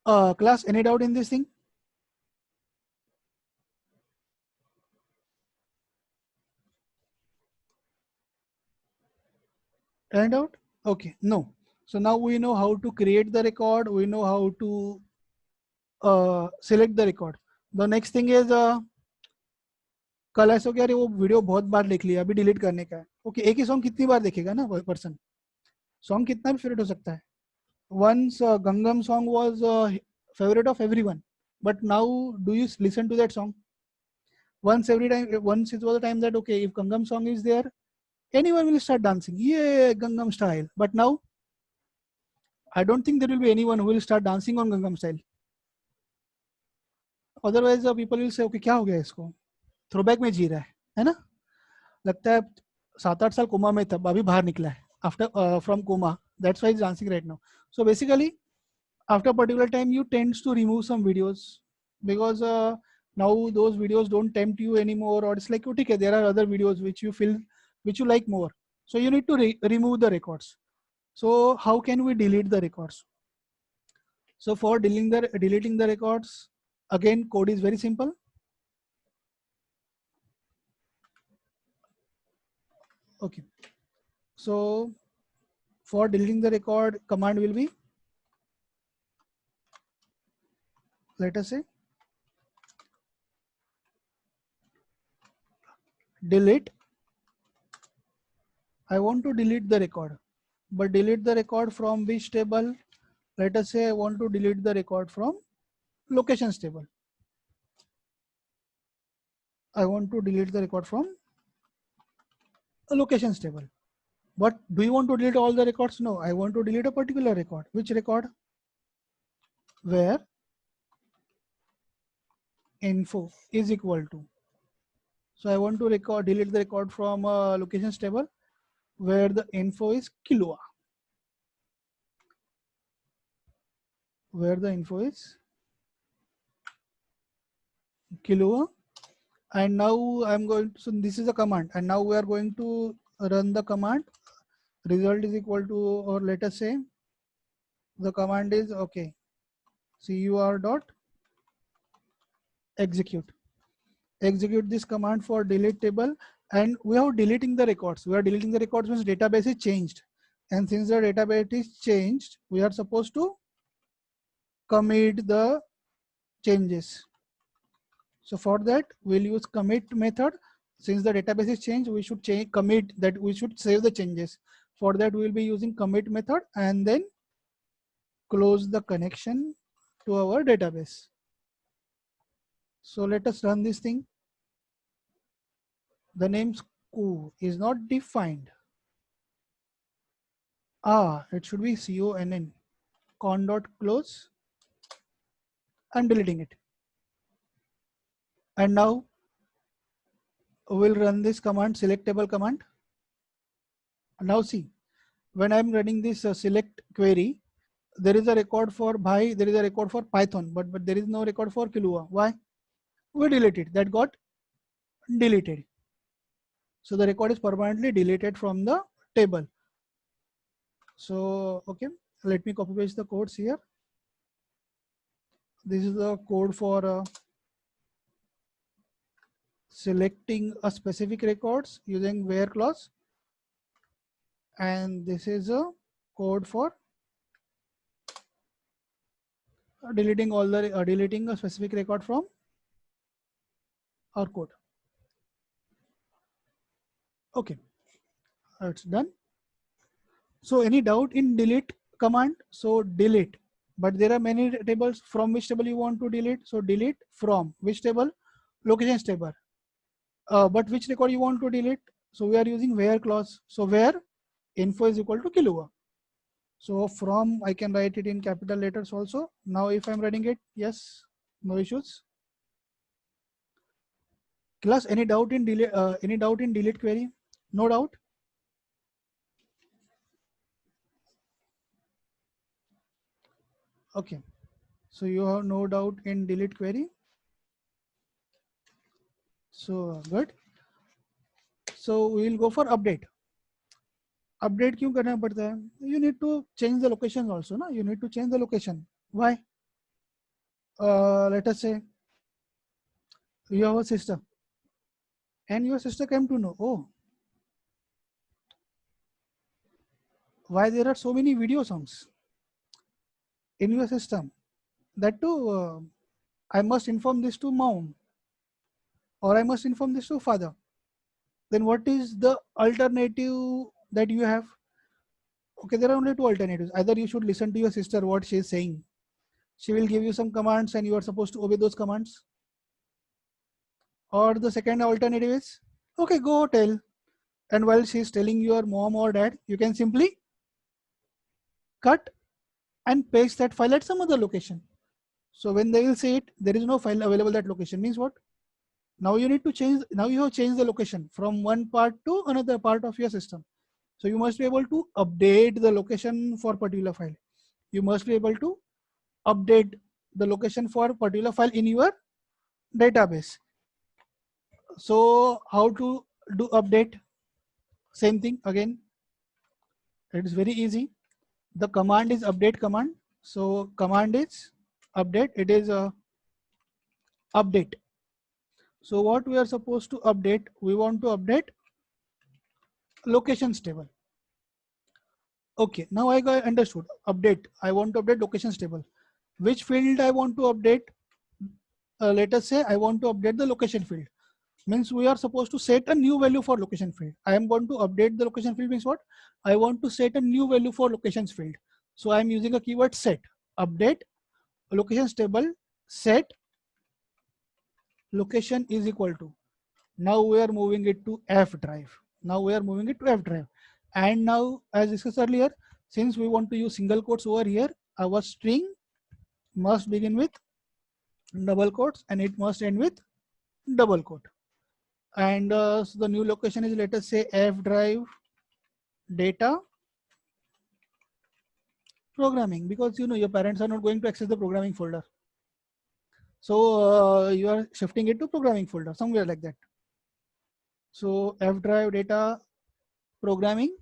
A: Class, any doubt in this thing? Any doubt? Okay, no. So now we know how to create the record. We know how to select the record. The next thing is कल ऐसा क्या, अरे वो video बहुत बार देख लिया, अभी delete करने का है. ओके, एक ही सॉन्ग कितनी बार देखेगा ना पर्सन? सॉन्ग कितना भी फेवरेट हो सकता है. Once Gangam song was favorite of everyone, but now do you listen to that song? Once every time, once it was a time that okay, if Gangam song is there, anyone will start dancing. Yeah, Gangnam style. But now, I don't think there will be anyone who will start dancing on Gangnam style. Otherwise, people will say, okay, क्या हो गया इसको? Throwback में जी रहा है ना? लगता है 7-8 साल कोमा में था, अभी बाहर निकला है. After from coma, that's why he's dancing right now. So basically, after a particular time, you tend to remove some videos, because now those videos don't tempt you anymore, or it's like, okay, there are other videos which you feel, which you like more. So you need to remove the records. So how can we delete the records? So for deleting the records, again, code is very simple. Okay. So for deleting the record, command will be, let us say, delete. I want to delete the record, but delete the record from which table? Let us say I want to delete the record from locations table. I want to delete the record from a locations table. But do you want to delete all the records? No, I want to delete a particular record. Which record? Where info is equal to. So I want to delete the record from a locations table where the info is Kilua. Where the info is Kilua. And now I'm going to, so this is a command, and now we are going to run the command. Result is equal to, or let us say the command is okay, cur dot execute. Execute this command for delete table, and we are deleting the records. We are deleting the records means database is changed, and since the database is changed, we are supposed to commit the changes. So for that, we'll use commit method. since the database is changed, we should change commit that, we should save the changes. For that we will be using commit method and then close the connection to our database. So let us run this thing. The name school is not defined. It should be conn. Con dot close. I'm deleting it. And now we'll run this command, select table command. Now see, when I'm running this select query, there is a record for Bhai, there is a record for Python, but there is no record for Kilua. Why? We deleted, that got deleted. So the record is permanently deleted from the table. So, okay, let me copy paste the codes here. This is the code for selecting a specific records using where clause. And this is a code for deleting all the deleting a specific record from our code. Okay, it's done. So any doubt in delete command? So delete, but there are many tables. From which table you want to delete? So delete from which table? Locations table. But which record you want to delete? So we are using where clause. So where info is equal to Kilua. So from, I can write it in capital letters also. Now if I'm running it, yes, no issues. Class, any doubt in delete? Any doubt in delete query? No doubt. Okay, so you have no doubt in delete query. So good. So we will go for update. Update क्यों करना पड़ता है? You need to change the location also, ना? You need to change the location. Why? Let us say you have a sister, and your sister came to know, oh, why there are so many video songs in your system. That too, I must inform this to mom, or I must inform this to father. Then what is the alternative that you have? Okay, there are only two alternatives. Either you should listen to your sister what she is saying. She will give you some commands and you are supposed to obey those commands. Or the second alternative is, okay, go tell. And while she is telling your mom or dad, you can simply cut and paste that file at some other location. So when they will see it, there is no file available at that location. Means what? Now you need to change, now you have changed the location from one part to another part of your system. So you must be able to update the location for particular file. You must be able to update the location for particular file in your database. So how to do update? Same thing again. It is very easy. The command is update command. So command is update. It is a update. So what we are supposed to update? We want to update locations table. Okay, now I got understood. Update. I want to update locations table. Which field I want to update? Let us say I want to update the location field. Means we are supposed to set a new value for location field. I am going to update the location field means what? I want to set a new value for locations field. So I am using a keyword set. Update locations table set location is equal to. Now we are moving it to F drive. Now we are moving it to F drive. And now as discussed earlier, since we want to use single quotes over here, our string must begin with double quotes and it must end with double quote. And so the new location is, let us say, F drive data programming, because you know your parents are not going to access the programming folder. So you are shifting it to programming folder, somewhere like that. So F drive data programming,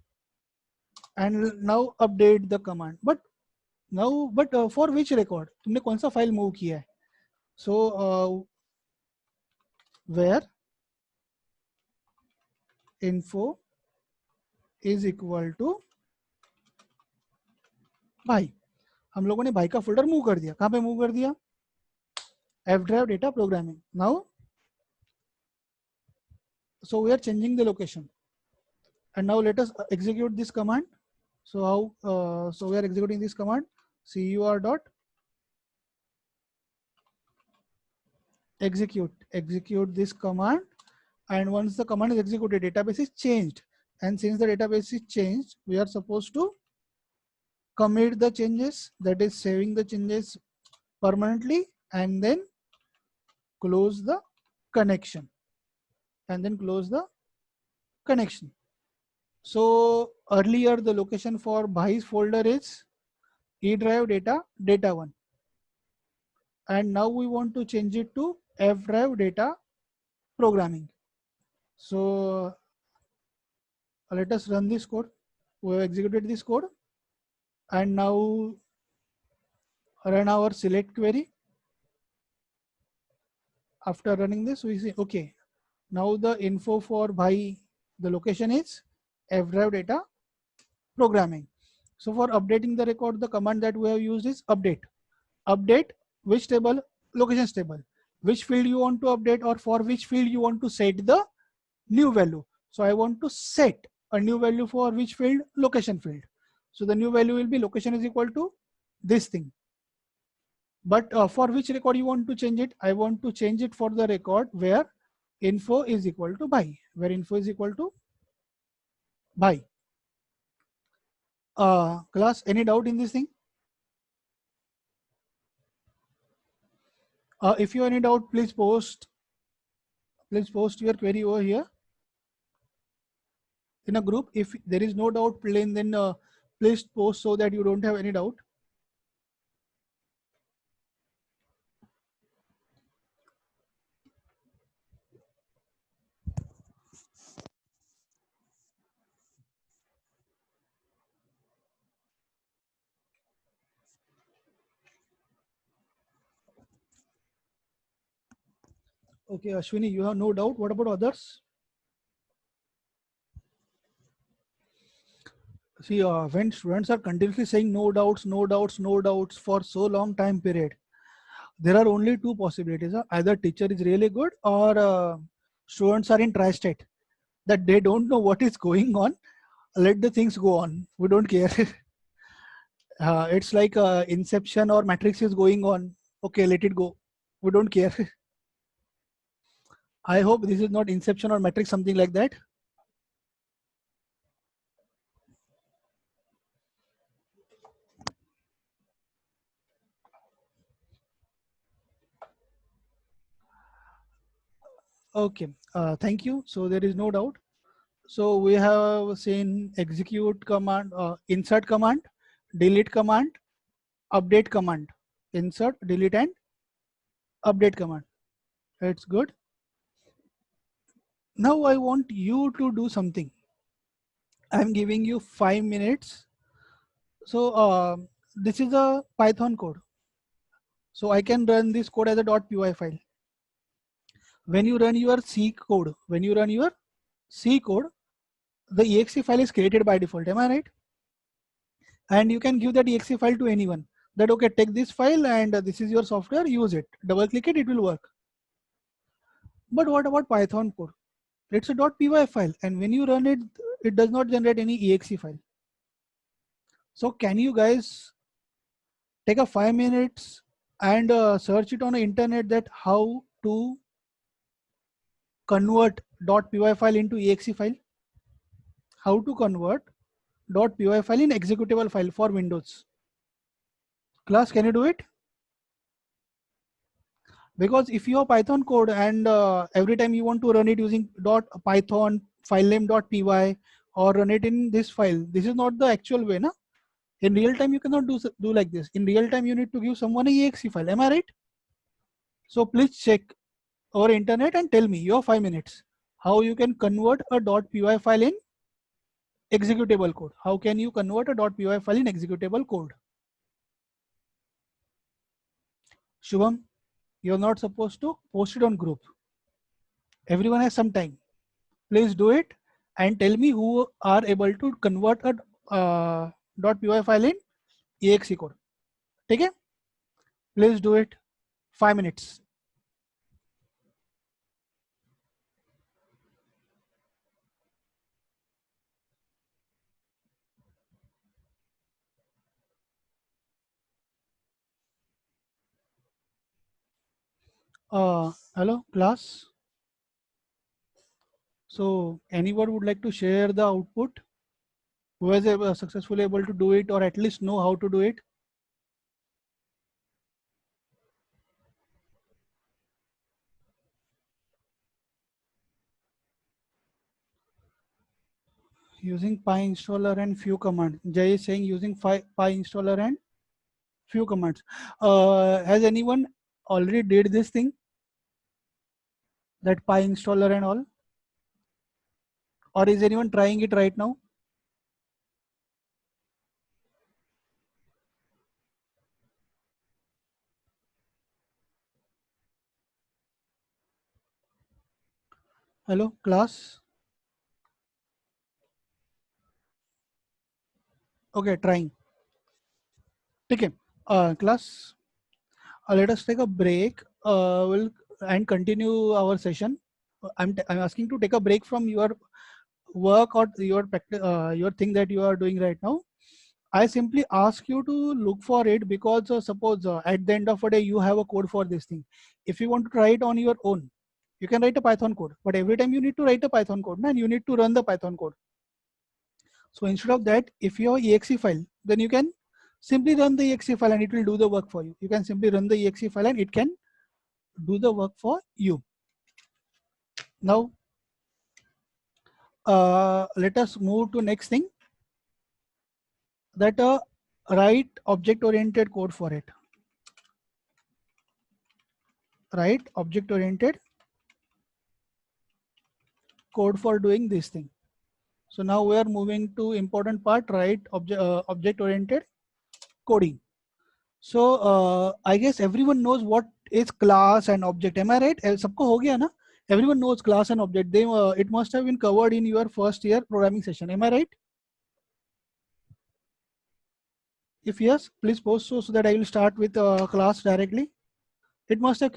A: and now update the command. But for which record? तुमने कौन सा file move किया है? So where info is equal to भाई, हम लोगों ने भाई का फोल्डर मूव कर दिया. कहाँ पे मूव कर दिया? F drive data programming. Now So we are changing the location. And now let us execute this command. So how? So we are executing this command, cur dot execute this command. And once the command is executed, database is changed. And since the database is changed, we are supposed to commit the changes, that is saving the changes permanently, and then close the connection. And then close the connection. So earlier the location for Bhai's folder is E drive data 1. And now we want to change it to F drive data programming. So let us run this code. We have executed this code, and now run our select query. After running this, we see, okay, now the info for Bhai, the location is F drive data programming. So for updating the record, the command that we have used is update. Update which table? Locations table. Which field you want to update, or for which field you want to set the new value. So I want to set a new value for which field? Location field. So the new value will be location is equal to this thing. But for which record you want to change it? I want to change it for the record where info is equal to Bhai. Where info is equal to Bhai. Class, any doubt in this thing? If you have any doubt, please post your query over here in a group. If there is no doubt, then please post so that you don't have any doubt. Okay, Ashwini, you have no doubt. What about others? See, when students are continuously saying no doubts, no doubts, no doubts for so long time period, there are only two possibilities. Either teacher is really good, or students are in tri-state, that they don't know what is going on. Let the things go on. We don't care. It's like Inception or Matrix is going on. Okay, let it go. We don't care. I hope this is not Inception or Matrix, something like that. Okay, thank you. So there is no doubt. So we have seen execute command, insert command, delete command, update command, insert, delete, and update command. It's good. Now I want you to do something. I'm giving you 5 minutes. So this is a Python code. So I can run this code as a .py file. When you run your C code, the exe file is created by default. Am I right? And you can give that exe file to anyone. That okay, take this file and this is your software, use it. Double click it, it will work. But what about Python code? It's a .py file, and when you run it, it does not generate any exe file. So can you guys take a 5 minutes and search it on the internet that how to convert .py file into exe file? How to convert .py file in executable file for Windows? Class, can you do it? Because if you have Python code and every time you want to run it using .python file name .py or run it in this file, this is not the actual way, na? In real time, you cannot do like this. In real time, you need to give someone a exe file. Am I right? So please check our internet and tell me your 5 minutes how you can convert a .py file in executable code. How can you convert a .py file in executable code? Shubham, you're not supposed to post it on group. Everyone has some time. Please do it and tell me who are able to convert a .py file in exe code. Okay? Please do it. 5 minutes. Hello class. So anyone would like to share the output? Who was successfully able to do it, or at least know how to do it? Using PyInstaller and few commands. Jay is saying using PyInstaller and few commands. Has anyone already did this thing? That PyInstaller and all? Or is anyone trying it right now? Hello class. Okay, trying. Okay, class. Let us take a break. We'll and continue our session. I'm asking to take a break from your work or your practice, your thing that you are doing right now. I simply ask you to look for it because suppose at the end of the day you have a code for this thing. If you want to try it on your own, you can write a Python code. But every time you need to write a Python code, and you need to run the Python code. So instead of that, if you have exe file, then you can simply run the exe file and it will do the work for you. You can simply run the exe file and it can do the work for you. Now, let us move to next thing, that write object-oriented code for it. Write object-oriented code for doing this thing. So now we are moving to important part, write object-oriented coding. So I guess everyone knows what is class and object. Am I right? सबको हो गया ना? Everyone knows class and object. They it must have been covered in your first year programming session. Am I right? If yes, please post so that I will start with class directly. It must have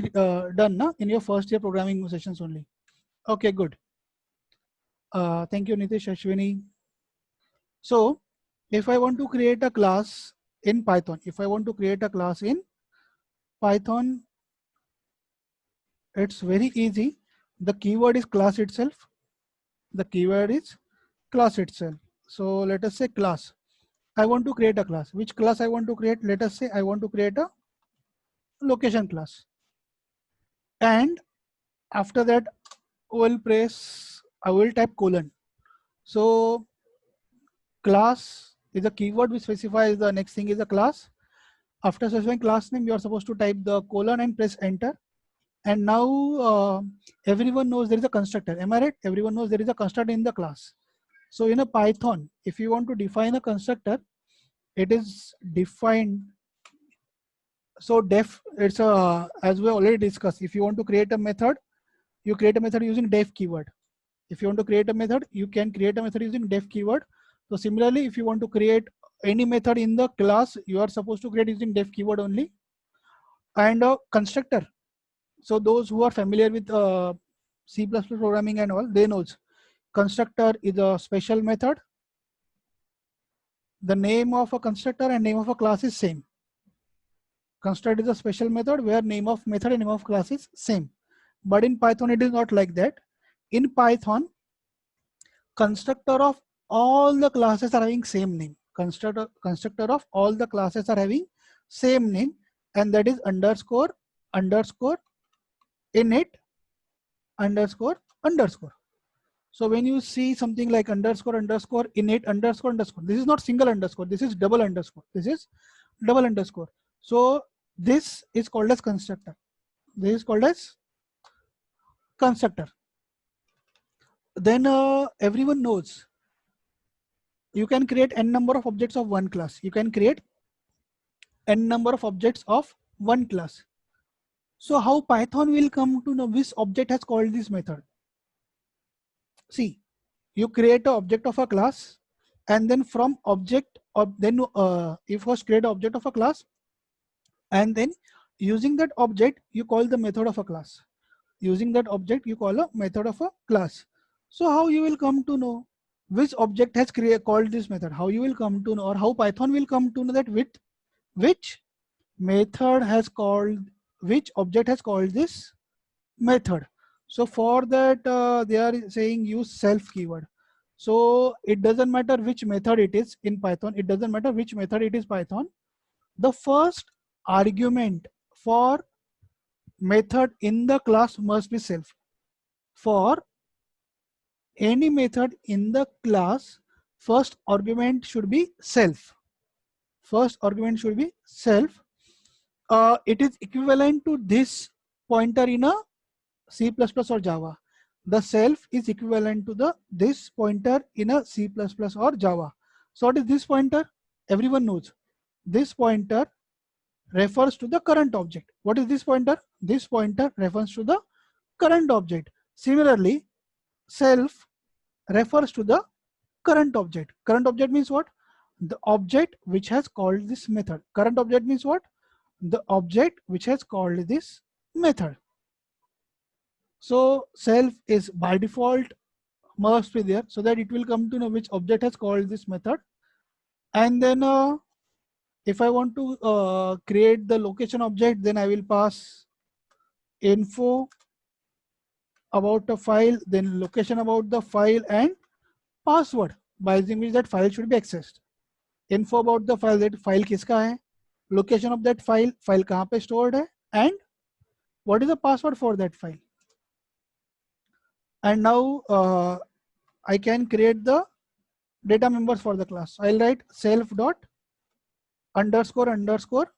A: done na, in your first year programming sessions only. Okay, good. Thank you, Nitish, Ashwini. So if I want to create a class in Python, it's very easy. The keyword is class itself. So let us say class. I want to create a class. Which class I want to create? Let us say I want to create a location class. And after that, I will type colon. So class is a keyword which specifies the next thing is a class. After specifying class name, you are supposed to type the colon and press enter. And now everyone knows there is a constructor. Am I right? Everyone knows there is a constructor in the class. So in a Python, if you want to define a constructor, it is defined. So def, it's a, as we already discussed, if you want to create a method, you create a method using def keyword. If you want to create a method, you can create a method using def keyword. So similarly, if you want to create any method in the class, you are supposed to create using def keyword only. And a constructor. So those who are familiar with C++ programming and all, they knows constructor is a special method. The name of a constructor and name of a class is same. Constructor is a special method where name of method and name of class is same. But in Python, it is not like that. In Python, constructor of all the classes are having same name. Constructor of all the classes are having same name, and that is underscore init underscore. So when you see something like underscore init underscore, this is not single underscore, this is double underscore. So this is called as constructor. Then everyone knows you can create n number of objects of one class. So how Python will come to know which object has called this method? See, you create an object of a class, and then from object, or then you first create an object of a class, and then using that object you call the method of a class. So how you will come to know which object has called this method? How you will come to know, or how Python will come to know that which method has called, which object has called this method. So for that they are saying use self keyword. So it doesn't matter which method it is in Python, it doesn't matter which method it is Python, the first argument for method in the class must be self. For any method in the class, first argument should be self. First argument should be self. It is equivalent to this pointer in a C++ or Java. The self is equivalent to the this pointer in a C++ or Java. So what is this pointer? Everyone knows. This pointer refers to the current object. What is this pointer? This pointer refers to the current object. Similarly, self refers to the current object. Current object means what? The object which has called this method. Current object means what? The object which has called this method. So self is by default must be there so that it will come to know which object has called this method. And then if I want to create the location object, then I will pass info about the file, then location about the file, and password by using which that file should be accessed. Info about the file, that file किसका है, location of that file, file कहाँ पे stored है, and what is the password for that file. And now I can create the data members for the class. I'll write self dot underscore underscore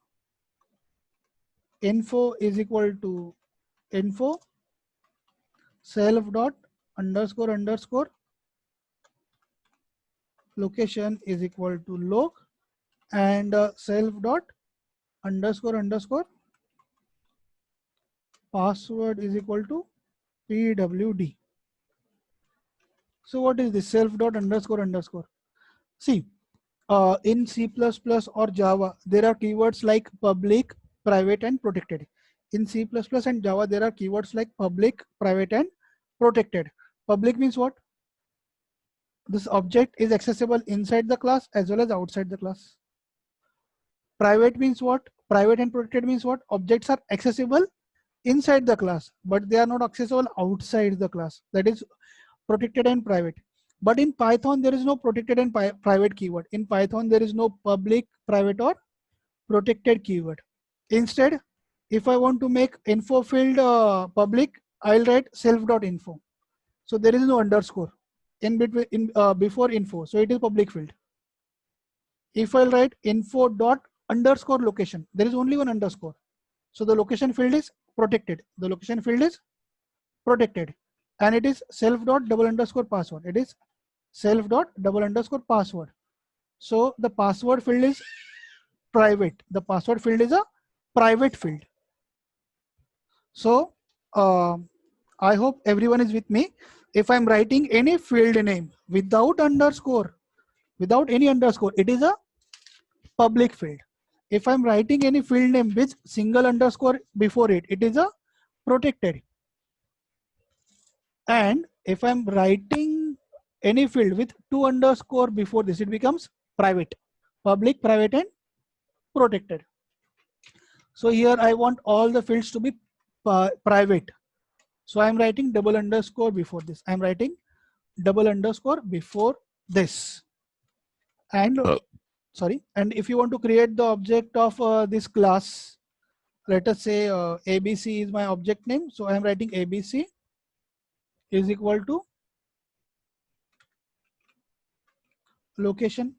A: info is equal to info, self dot underscore underscore location is equal to log, and self dot underscore underscore password is equal to pwd. So what is this self dot underscore underscore? See, in C++ or Java, there are keywords like public, private, and protected. In C++ and Java, there are keywords like public, private, and protected. Public means what? This object is accessible inside the class as well as outside the class. Private means what? Private and protected means what? Objects are accessible inside the class, but they are not accessible outside the class. That is protected and private. But in Python, there is no protected and private keyword. In Python, there is no public, private, or protected keyword. Instead, if I want to make info field public, I'll write self.info. So there is no underscore in between before info. So it is public field. If I'll write info dot underscore location, there is only one underscore. So the location field is protected. The location field is protected. And it is self dot double underscore password. It is self dot double underscore password. So the password field is private. The password field is a private field. So I hope everyone is with me. If I'm writing any field name without underscore, without any underscore, it is a public field. If I'm writing any field name with single underscore before it, it is a protected. And if I'm writing any field with two underscore before this, it becomes private. Public, private, and protected. So here I want all the fields to be private. So I'm writing double underscore before this. I'm writing double underscore before this. And sorry. And if you want to create the object of this class, let us say ABC is my object name. So I'm writing ABC is equal to location.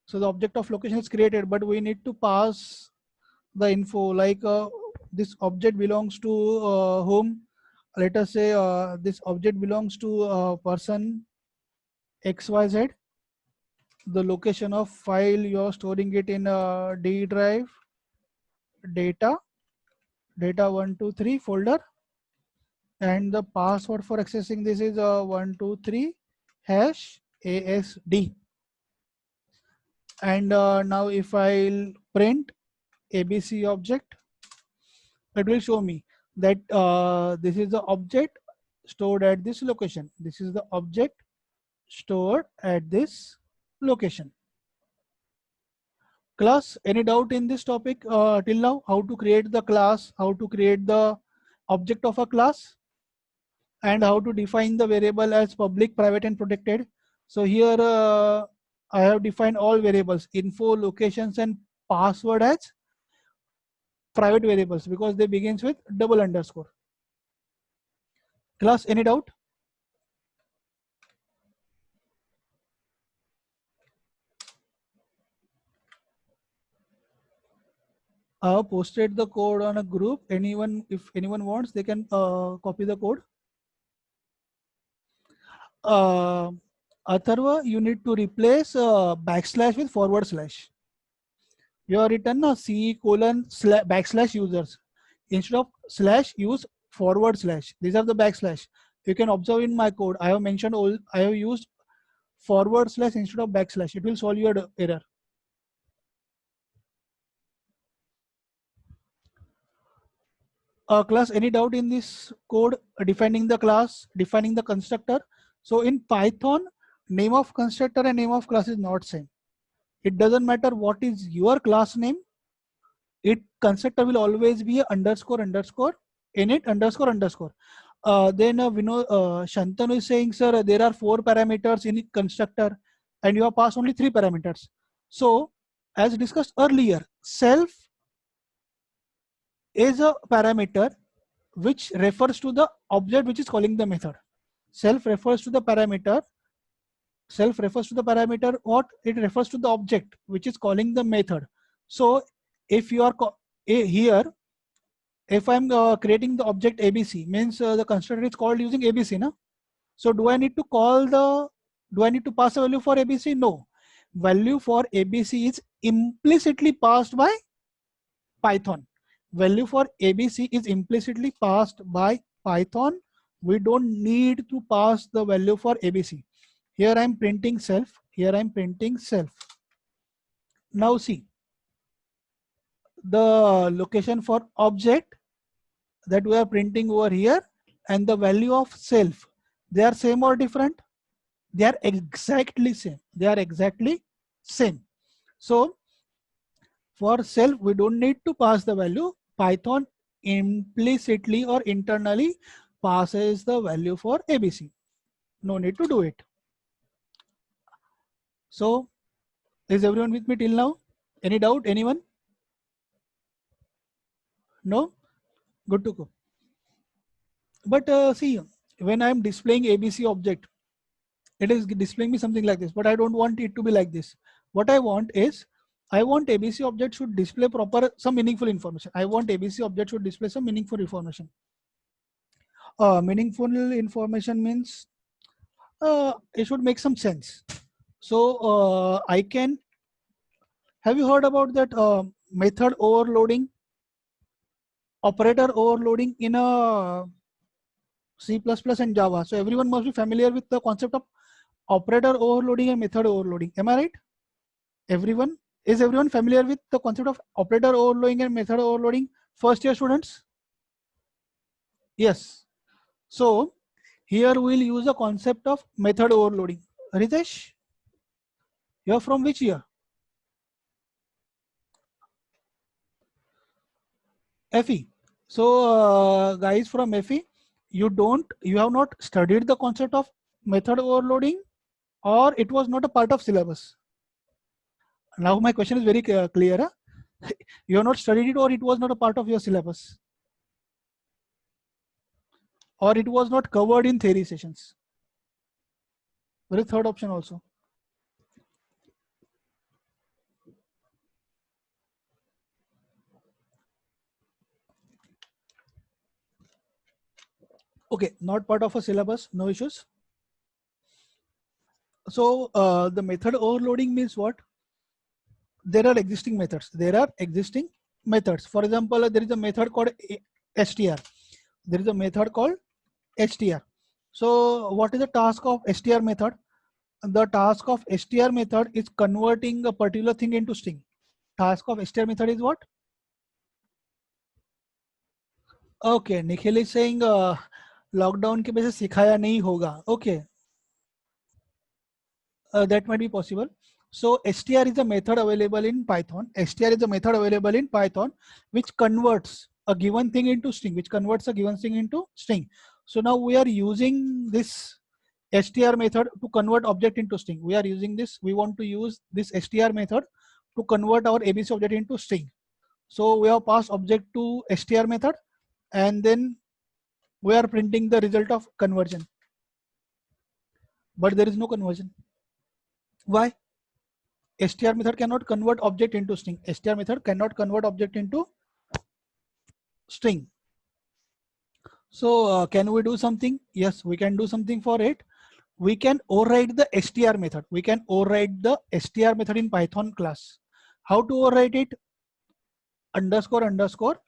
A: So the object of location is created, but we need to pass the info like this object belongs to whom. Let us say this object belongs to person XYZ. The location of file, you're storing it in D drive, data 123 folder, and the password for accessing this is 123 hash ASD. And now if I'll print ABC object, it will show me that this is the object stored at this location. This is the object stored at this location. Class, any doubt in this topic till now? How to create the class, how to create the object of a class, and how to define the variable as public, private, and protected. So here I have defined all variables, info, locations, and password as private variables because they begins with double underscore. Class, any doubt? I have posted the code on a group. Anyone, if anyone wants, they can copy the code. Atharva, you need to replace backslash with forward slash. You have written C colon backslash users. Instead of slash, use forward slash. These are the backslash. You can observe in my code. I have mentioned all. I have used forward slash instead of backslash. It will solve your error. Class, any doubt in this code? Defining the class, defining the constructor. So in Python, name of constructor and name of class is not same. It doesn't matter what is your class name. It constructor will always be a underscore underscore init underscore underscore. Then we know Shantanu is saying, sir, there are 4 parameters in constructor and you have passed only 3 parameters. So as discussed earlier, self is a parameter which refers to the object which is calling the method. Self refers to the parameter. Self refers to the parameter. What? It refers to the object which is calling the method. So if you are here, if I'm creating the object ABC, means the constructor is called using ABC, na? So do I need to pass a value for ABC? No. Value for ABC is implicitly passed by Python. Value for ABC is implicitly passed by Python. We don't need to pass the value for ABC. Here I'm printing self. Here I'm printing self. Now see the location for object that we are printing over here and the value of self. They are same or different? They are exactly same. They are exactly same. So for self, we don't need to pass the value. Python implicitly or internally passes the value for ABC. No need to do it. So is everyone with me till now? Any doubt? Anyone? No? Good to go. But see, when I'm displaying ABC object, it is displaying me something like this, but I don't want it to be like this. What I want is, I want ABC object should display some meaningful information. I want ABC object should display some meaningful information. Meaningful information means it should make some sense. So I can, have you heard about that method overloading, operator overloading in a C++ and Java? So everyone must be familiar with the concept of operator overloading and method overloading. Am I right? Everyone? Is everyone familiar with the concept of operator overloading and method overloading? First year students? Yes. So here we'll use the concept of method overloading. Ritesh, you're from which year? FE. So guys from FE, you have not studied the concept of method overloading, or it was not a part of syllabus? Now my question is very clear. Huh? You have not studied it, or it was not a part of your syllabus, or it was not covered in theory sessions. There is third option also. Okay, not part of a syllabus, no issues. So the method overloading means what? There are existing methods. There are existing methods. For example, there is a method called str. There is a method called str. So what is the task of str method? The task of str method is converting a particular thing into string. Task of str method is what? Okay, Nikhil is saying lockdown के वजह से सिखाया नहीं होगा. Okay, that might be possible. So str is a method available in Python. Str is a method available in Python which converts a given thing into string, which converts a given thing into string. So now we are using this str method to convert object into string. We are using this. We want to use this str method to convert our ABC object into string. So we have passed object to str method, and then we are printing the result of conversion. But there is no conversion. Why? str method cannot convert object into string. str method cannot convert object into string. So can we do something? Yes, we can do something for it. We can override the str method. We can override the str method in Python class. How to override it? Underscore underscore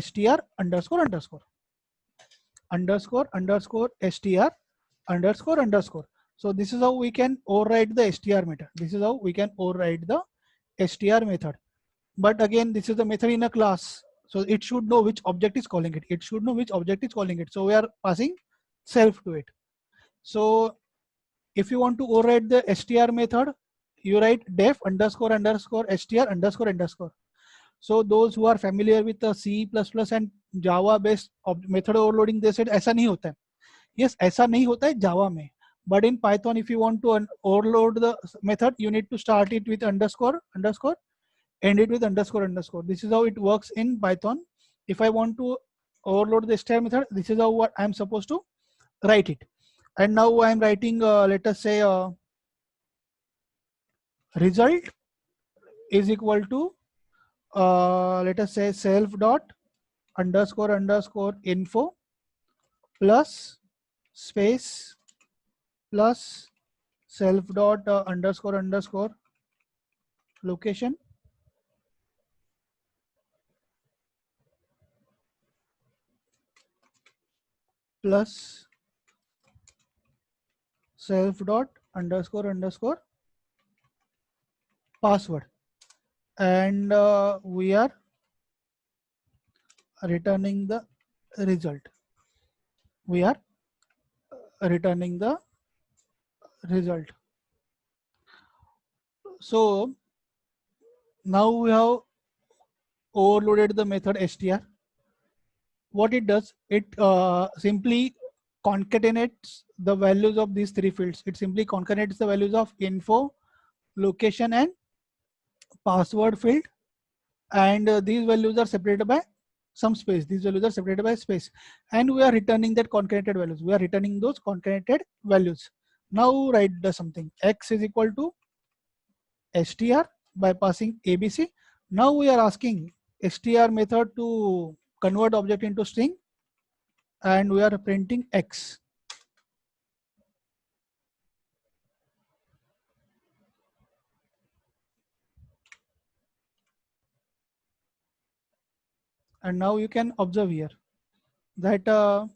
A: str underscore underscore underscore underscore str underscore underscore. So this is how we can override the str method. This is how we can override the str method. But again, this is the method in a class, so it should know which object is calling it. It should know which object is calling it. So we are passing self to it. So if you want to override the str method, you write def underscore underscore str underscore underscore. So those who are familiar with the C++ and Java based method overloading, they said ऐसा नहीं होता है. Yes, ऐसा नहीं होता है Java में. But in Python, if you want to overload the method, you need to start it with underscore underscore, end it with underscore underscore. This is how it works in Python. If I want to overload the str method, this is how what I'm supposed to write it. And now I'm writing, let us say, result is equal to, let us say, self dot underscore underscore info plus space plus self dot underscore underscore location plus self dot underscore underscore password, and we are returning the result. We are returning the result. So now we have overloaded the method str. What it does, it simply concatenates the values of these three fields. It simply concatenates the values of info, location, and password field, and these values are separated by some space. These values are separated by space, and we are returning that concatenated values. We are returning those concatenated values. Now write the something. X is equal to str by passing ABC. Now we are asking str method to convert object into string, and we are printing X. And now you can observe here that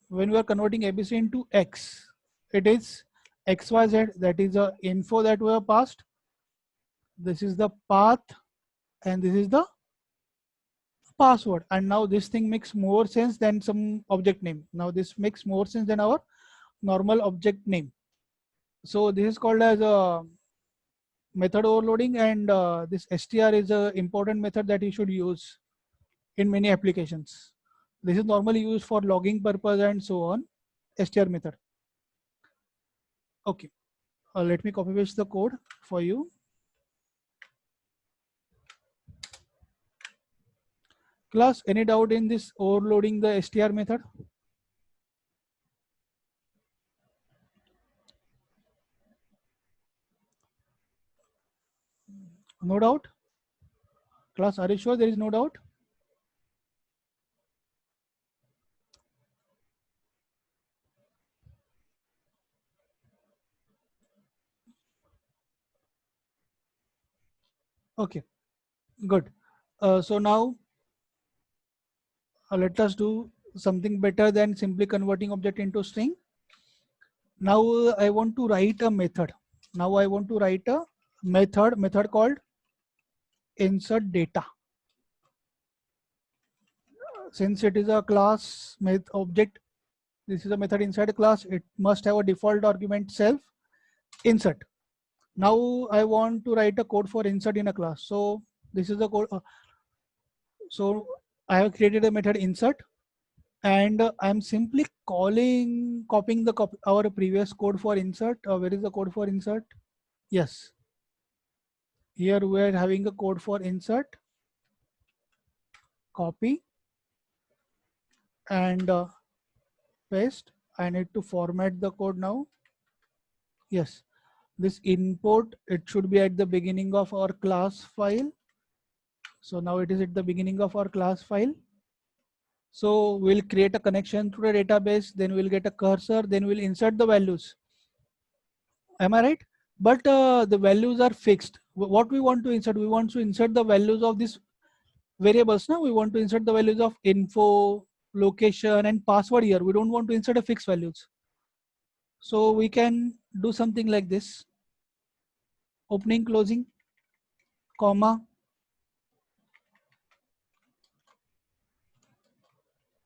A: when we are converting ABC into X, it is XYZ, that is the info that we have passed. This is the path, and this is the password. And now this thing makes more sense than some object name. Now this makes more sense than our normal object name. So this is called as a method overloading, and this str is a important method that you should use in many applications. This is normally used for logging purpose and so on. str method. Okay, let me copy paste the code for you. Class, any doubt in this overloading the str method? No doubt? Class, are you sure there is no doubt? Okay, good. So now let us do something better than simply converting object into string. Now I want to write a method. Now I want to write a method called insert data. Since it is a class object, this is a method inside a class, it must have a default argument self insert. Now I want to write a code for insert in a class. So this is the code. So I have created a method insert, and I'm simply copying the our previous code for insert. Where is the code for insert? Yes, here we are having a code for insert, copy, and paste. I need to format the code now. Yes, this import, it should be at the beginning of our class file. So now it is at the beginning of our class file. So we'll create a connection to the database, then we'll get a cursor, then we'll insert the values. Am I right? But the values are fixed. What we want to insert? We want to insert the values of these variables. Now we want to insert the values of info, location, and password here. We don't want to insert a fixed values. So we can do something like this: opening, closing, comma,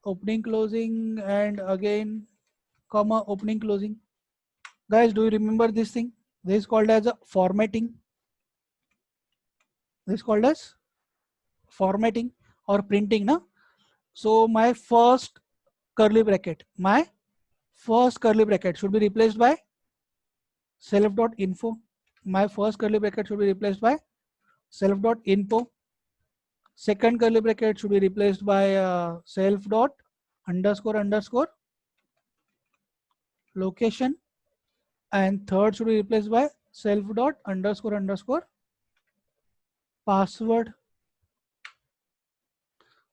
A: opening, closing, and again comma, opening, closing. Guys, do you remember this thing? This is called as a formatting. This is called as formatting or printing. Na? So my first curly bracket, should be replaced by self.info. My first curly bracket should be replaced by self.info. Second curly bracket should be replaced by self.__, location, and third should be replaced by self.__, password.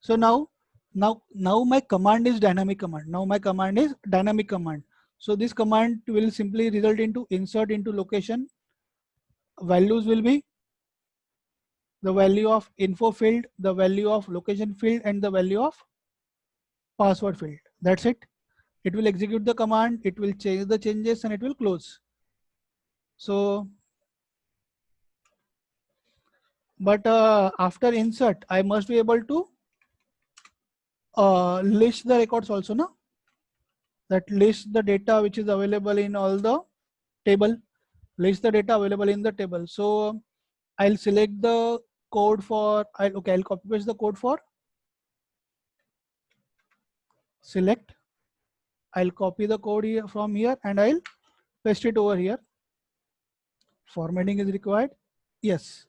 A: So now my command is dynamic command. Now my command is dynamic command. So this command will simply result into insert into location. Values will be the value of info field, the value of location field, and the value of password field. That's it. It will execute the command, it will change the changes, and it will close. So, but after insert, I must be able to list the records also, no? That lists the data which is available in all the table, list the data available in the table. So I'll select the code for, I'll copy paste the code for select. I'll copy the code here from here and I'll paste it over here. Formatting is required. Yes.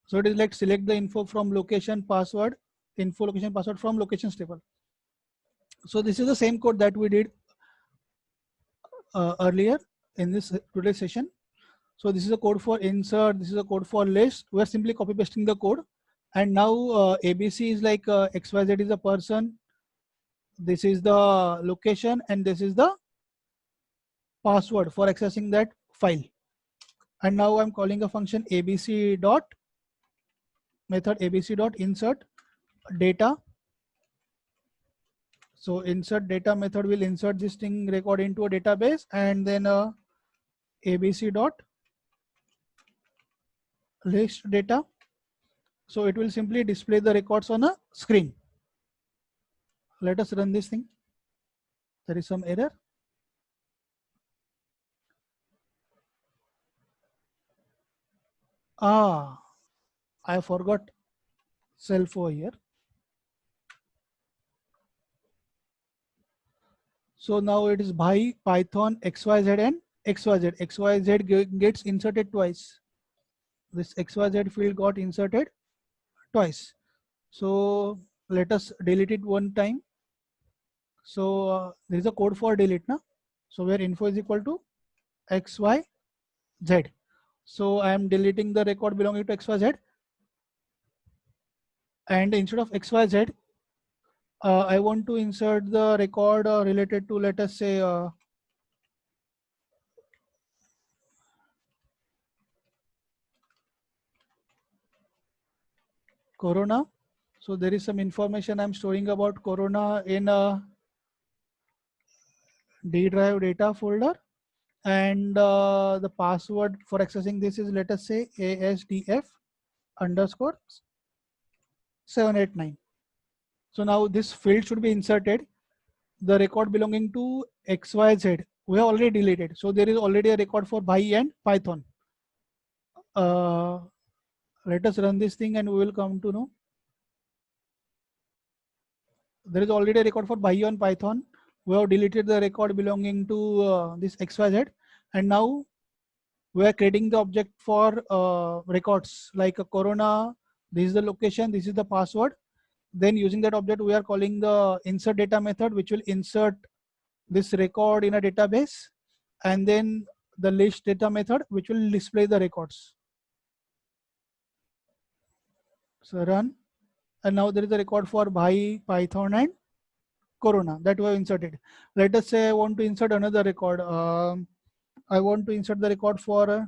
A: So it is like select the info from location password, info location password from locations table. So this is the same code that we did earlier in this today's session. So this is a code for insert. This is a code for list. We are simply copy pasting the code. And now ABC is like XYZ is a person. This is the location and this is the password for accessing that file. And now I'm calling a function ABC dot method ABC dot insert data. So insert data method will insert this thing record into a database, and then ABC dot list data. So it will simply display the records on a screen. Let us run this thing. There is some error. I forgot self over here. So now it is by Python XYZ and XYZ. XYZ gets inserted twice. This XYZ field got inserted twice. So let us delete it one time. So there is a code for delete now. So where info is equal to XYZ. So I am deleting the record belonging to XYZ. And instead of XYZ, I want to insert the record related to, let us say, Corona. So there is some information I'm storing about Corona in a D drive data folder, and the password for accessing this is, let us say, ASDF underscore 789. So now this field should be inserted. The record belonging to XYZ we have already deleted. So there is already a record for Bhai and Python. Let us run this thing and we will come to know. there is already a record for Bhai on Python. We have deleted the record belonging to this XYZ, and now we are creating the object for records like a Corona. This is the location, this is the password. Then using that object, we are calling the insert data method, which will insert this record in a database, and then the list data method, which will display the records. So run, and now there is a record for Bhai, Python, and Corona that we have inserted. Let us say I want to insert another record. I want to insert the record for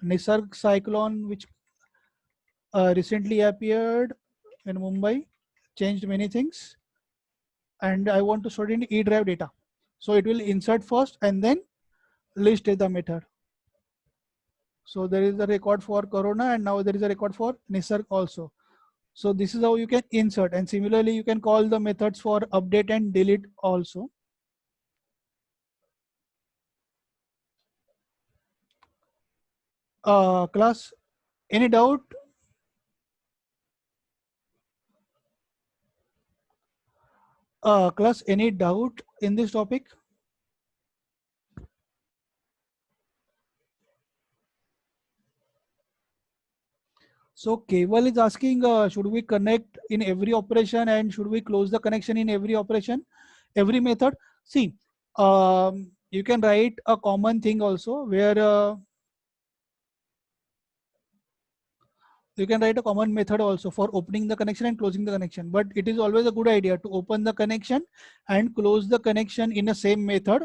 A: Nisarg cyclone, which recently appeared in Mumbai, changed many things, and I want to store it in E drive data. So it will insert first and then list data method. So there is a record for Corona, and now there is a record for Nisarg also. So this is how you can insert, and similarly you can call the methods for update and delete also. Class, any doubt? Class, any doubt in this topic? So Keval is asking, should we connect in every operation, and should we close the connection in every operation, every method? See, you can write a common thing also where you can write a common method also for opening the connection and closing the connection. But it is always a good idea to open the connection and close the connection in the same method,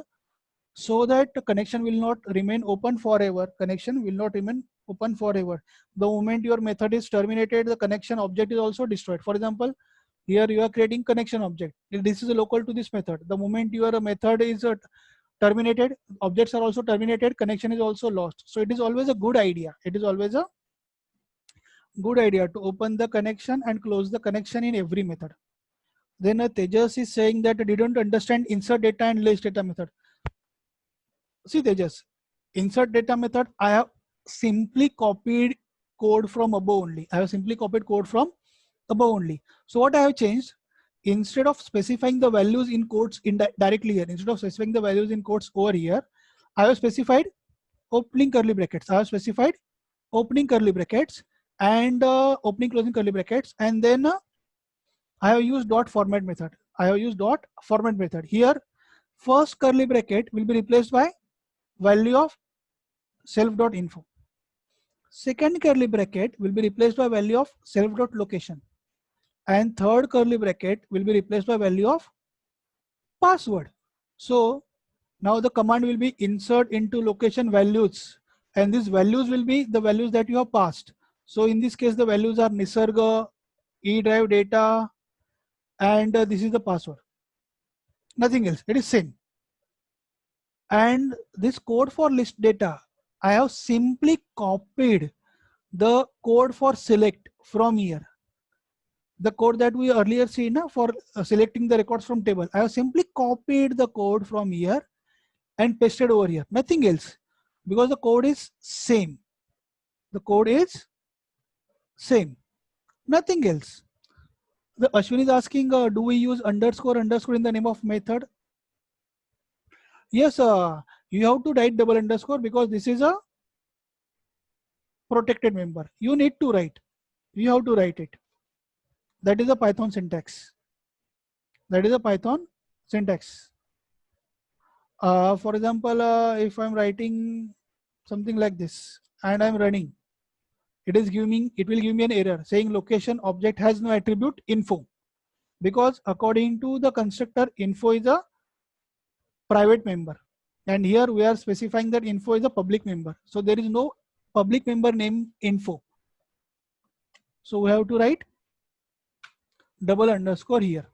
A: so that the connection will not remain open forever. Connection will not remain open forever. The moment your method is terminated, the connection object is also destroyed. For example, here you are creating connection object. This is a local to this method. The moment your method is terminated, objects are also terminated, connection is also lost. So it is always a good idea. It is always a good idea to open the connection and close the connection in every method. Then Tejas is saying that I didn't understand insert data and list data method. See Tejas, insert data method, I have simply copied code from above only. I have simply copied code from above only. So what I have changed, instead of specifying the values in quotes directly here, instead of specifying the values in quotes over here, I have specified opening curly brackets. I have specified opening curly brackets and opening closing curly brackets, and then I have used dot format method. I have used dot format method. Here, first curly bracket will be replaced by value of self.info. Second curly bracket will be replaced by value of self.location. And third curly bracket will be replaced by value of password. So now the command will be insert into location values, and these values will be the values that you have passed. So in this case, the values are Nisarga, E drive data, and this is the password. Nothing else. It is same. And this code for list data, I have simply copied the code for select from here. The code that we earlier seen for selecting the records from table. I have simply copied the code from here and pasted over here. Nothing else, because the code is same. The code is same. Nothing else. The Ashwin is asking, do we use underscore in the name of method? Yes, you have to write double underscore because this is a protected member. You need to write. You have to write it. That is a Python syntax. That is a Python syntax. For example, if I'm writing something like this and I'm running, it will give me an error saying location object has no attribute info, because according to the constructor, info is a private member, and here we are specifying that info is a public member. So there is no public member name info. So we have to write double underscore here.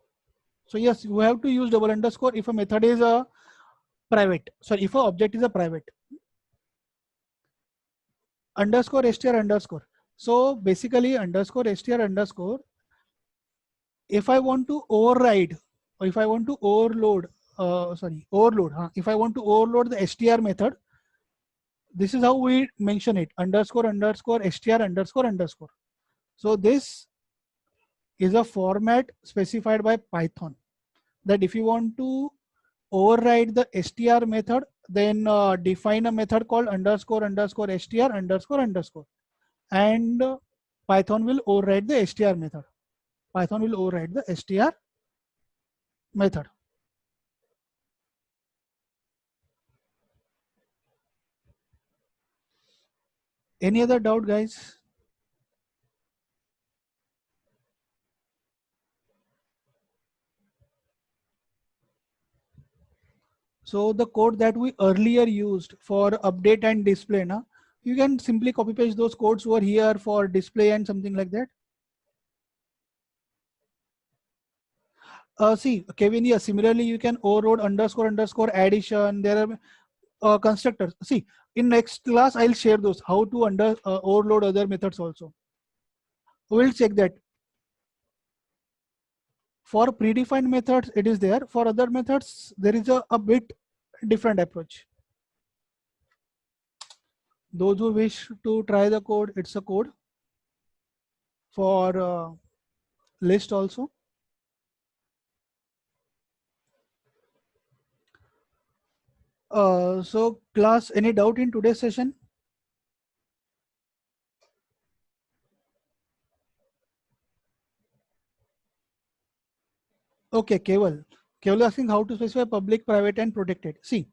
A: So yes, you have to use double underscore if a method is a private. So if a object is a private. Underscore str underscore. So basically underscore str underscore, if I want to override or if I want to overload, if I want to overload the str method, this is how we mention it, underscore underscore str underscore underscore. So this is a format specified by Python, that if you want to override the str method, then define a method called underscore underscore str underscore underscore, and Python will override the str method. Python will override the str method. Any other doubt, guys? So the code that we earlier used for update and display, na, you can simply copy paste those codes over here for display and something like that. See, Kevin, yeah, similarly you can overload underscore underscore addition. There are constructors. See, in next class I'll share those how to overload other methods also. We'll check that. For predefined methods it is there. For other methods there is a bit different approach. Those who wish to try the code, it's a code for list also. So class, any doubt in today's session? Okay, Keval. Keval asking how to specify public, private, and protected. See,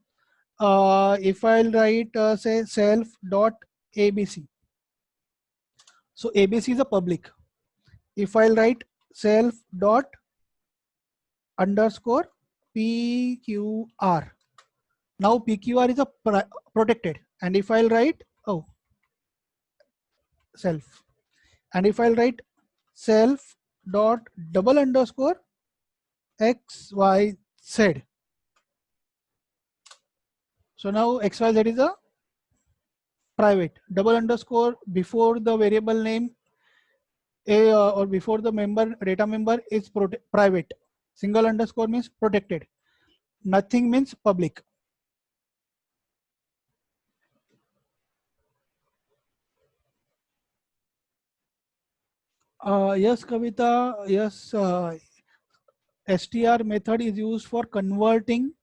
A: if I'll write say self dot abc, so abc is a public. If I'll write self dot underscore pqr, now pqr is a protected. And if I'll write self, and if I'll write self dot double underscore xyz, so now xyz is a private. Double underscore before the variable name or before the member data member is private. Single underscore means protected. Nothing means public. Yes, Kavita. Yes, str method is used for converting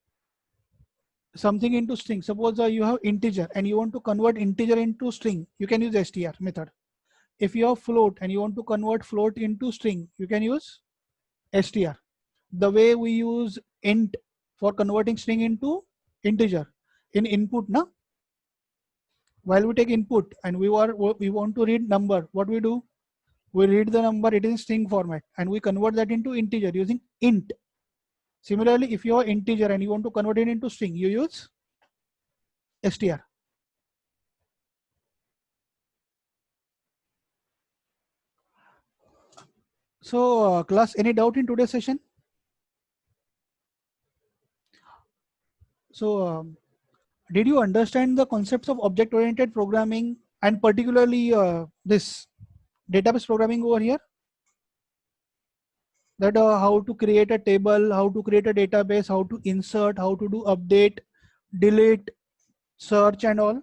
A: something into string. Suppose you have integer and you want to convert integer into string, you can use str method. If you have float and you want to convert float into string, you can use str. The way we use int for converting string into integer in input, na, while we take input and we want to read number, what we do, we read the number, it is in string format, and we convert that into integer using int. Similarly, if you are integer and you want to convert it into string, you use str. So class, any doubt in today's session? So did you understand the concepts of object oriented programming, and particularly this database programming over here? That how to create a table, how to create a database, how to insert, how to do update, delete, search and all.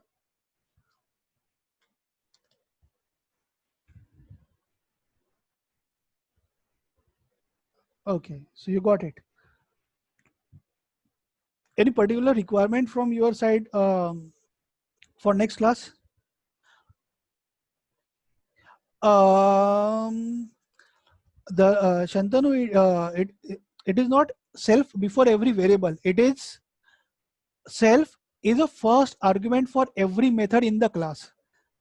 A: Okay, so you got it. Any particular requirement from your side for next class? The Shantanu, it is not self before every variable. It is self is a first argument for every method in the class.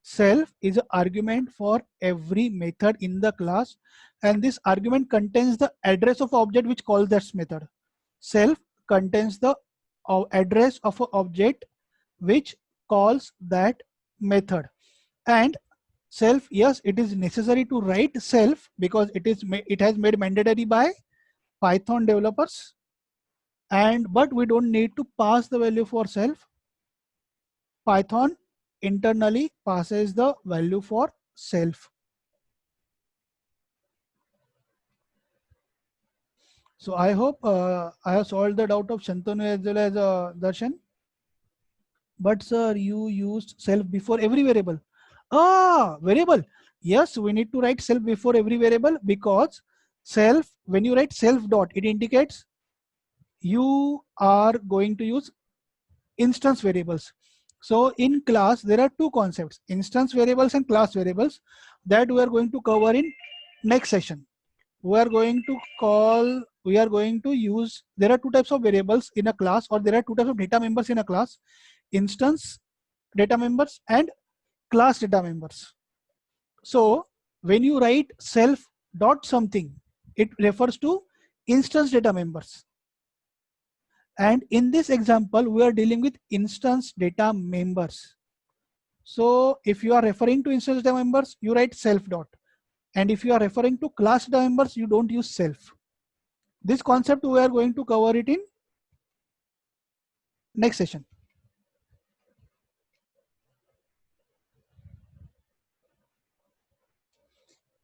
A: Self is an argument for every method in the class, and this argument contains the address of object which calls that method. Self contains the address of an object which calls that method. And self, yes, it is necessary to write self because it has made mandatory by Python developers, and but we don't need to pass the value for self. Python internally passes the value for self. So I hope I have solved the doubt of Shantanu as well as Darshan. But sir, you used self before every variable. Variable. Yes, we need to write self before every variable because self, when you write self dot, it indicates you are going to use instance variables. So in class, there are two concepts, instance variables and class variables, that we are going to cover in next session. We are going to use, there are two types of variables in a class, or there are two types of data members in a class: instance data members and class data members. So when you write self dot something, it refers to instance data members. And in this example, we are dealing with instance data members. So if you are referring to instance data members, you write self dot. And if you are referring to class data members, you don't use self. This concept we are going to cover it in next session.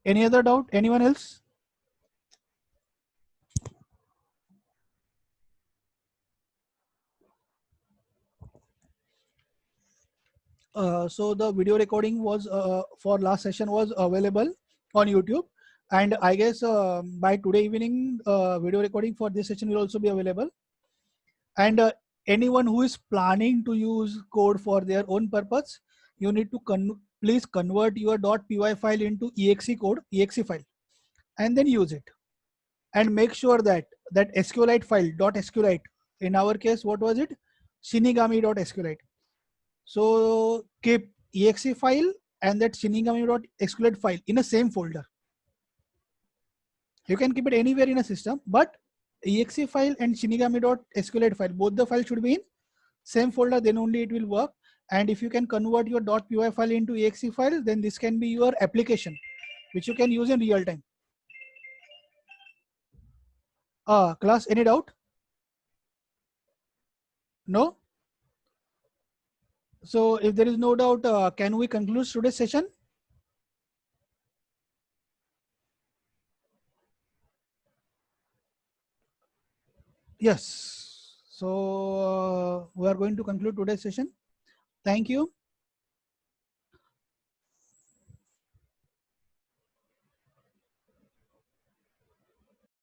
A: Any other doubt? Anyone else? So the video recording was for last session was available on YouTube, and I guess by today evening, video recording for this session will also be available. And anyone who is planning to use code for their own purpose, you need to please convert your .py file into exe file, and then use it. And make sure that that SQLite file .SQLite, in our case, what was it? Shinigami.SQLite. So keep exe file and that Shinigami.SQLite file in a same folder. You can keep it anywhere in a system, but exe file and Shinigami.SQLite file, both the files should be in same folder, then only it will work. And if you can convert your .py file into exe file, then this can be your application which you can use in real time. Class, any doubt? No? So if there is no doubt, can we conclude today's session? Yes. So we are going to conclude today's session. Thank you.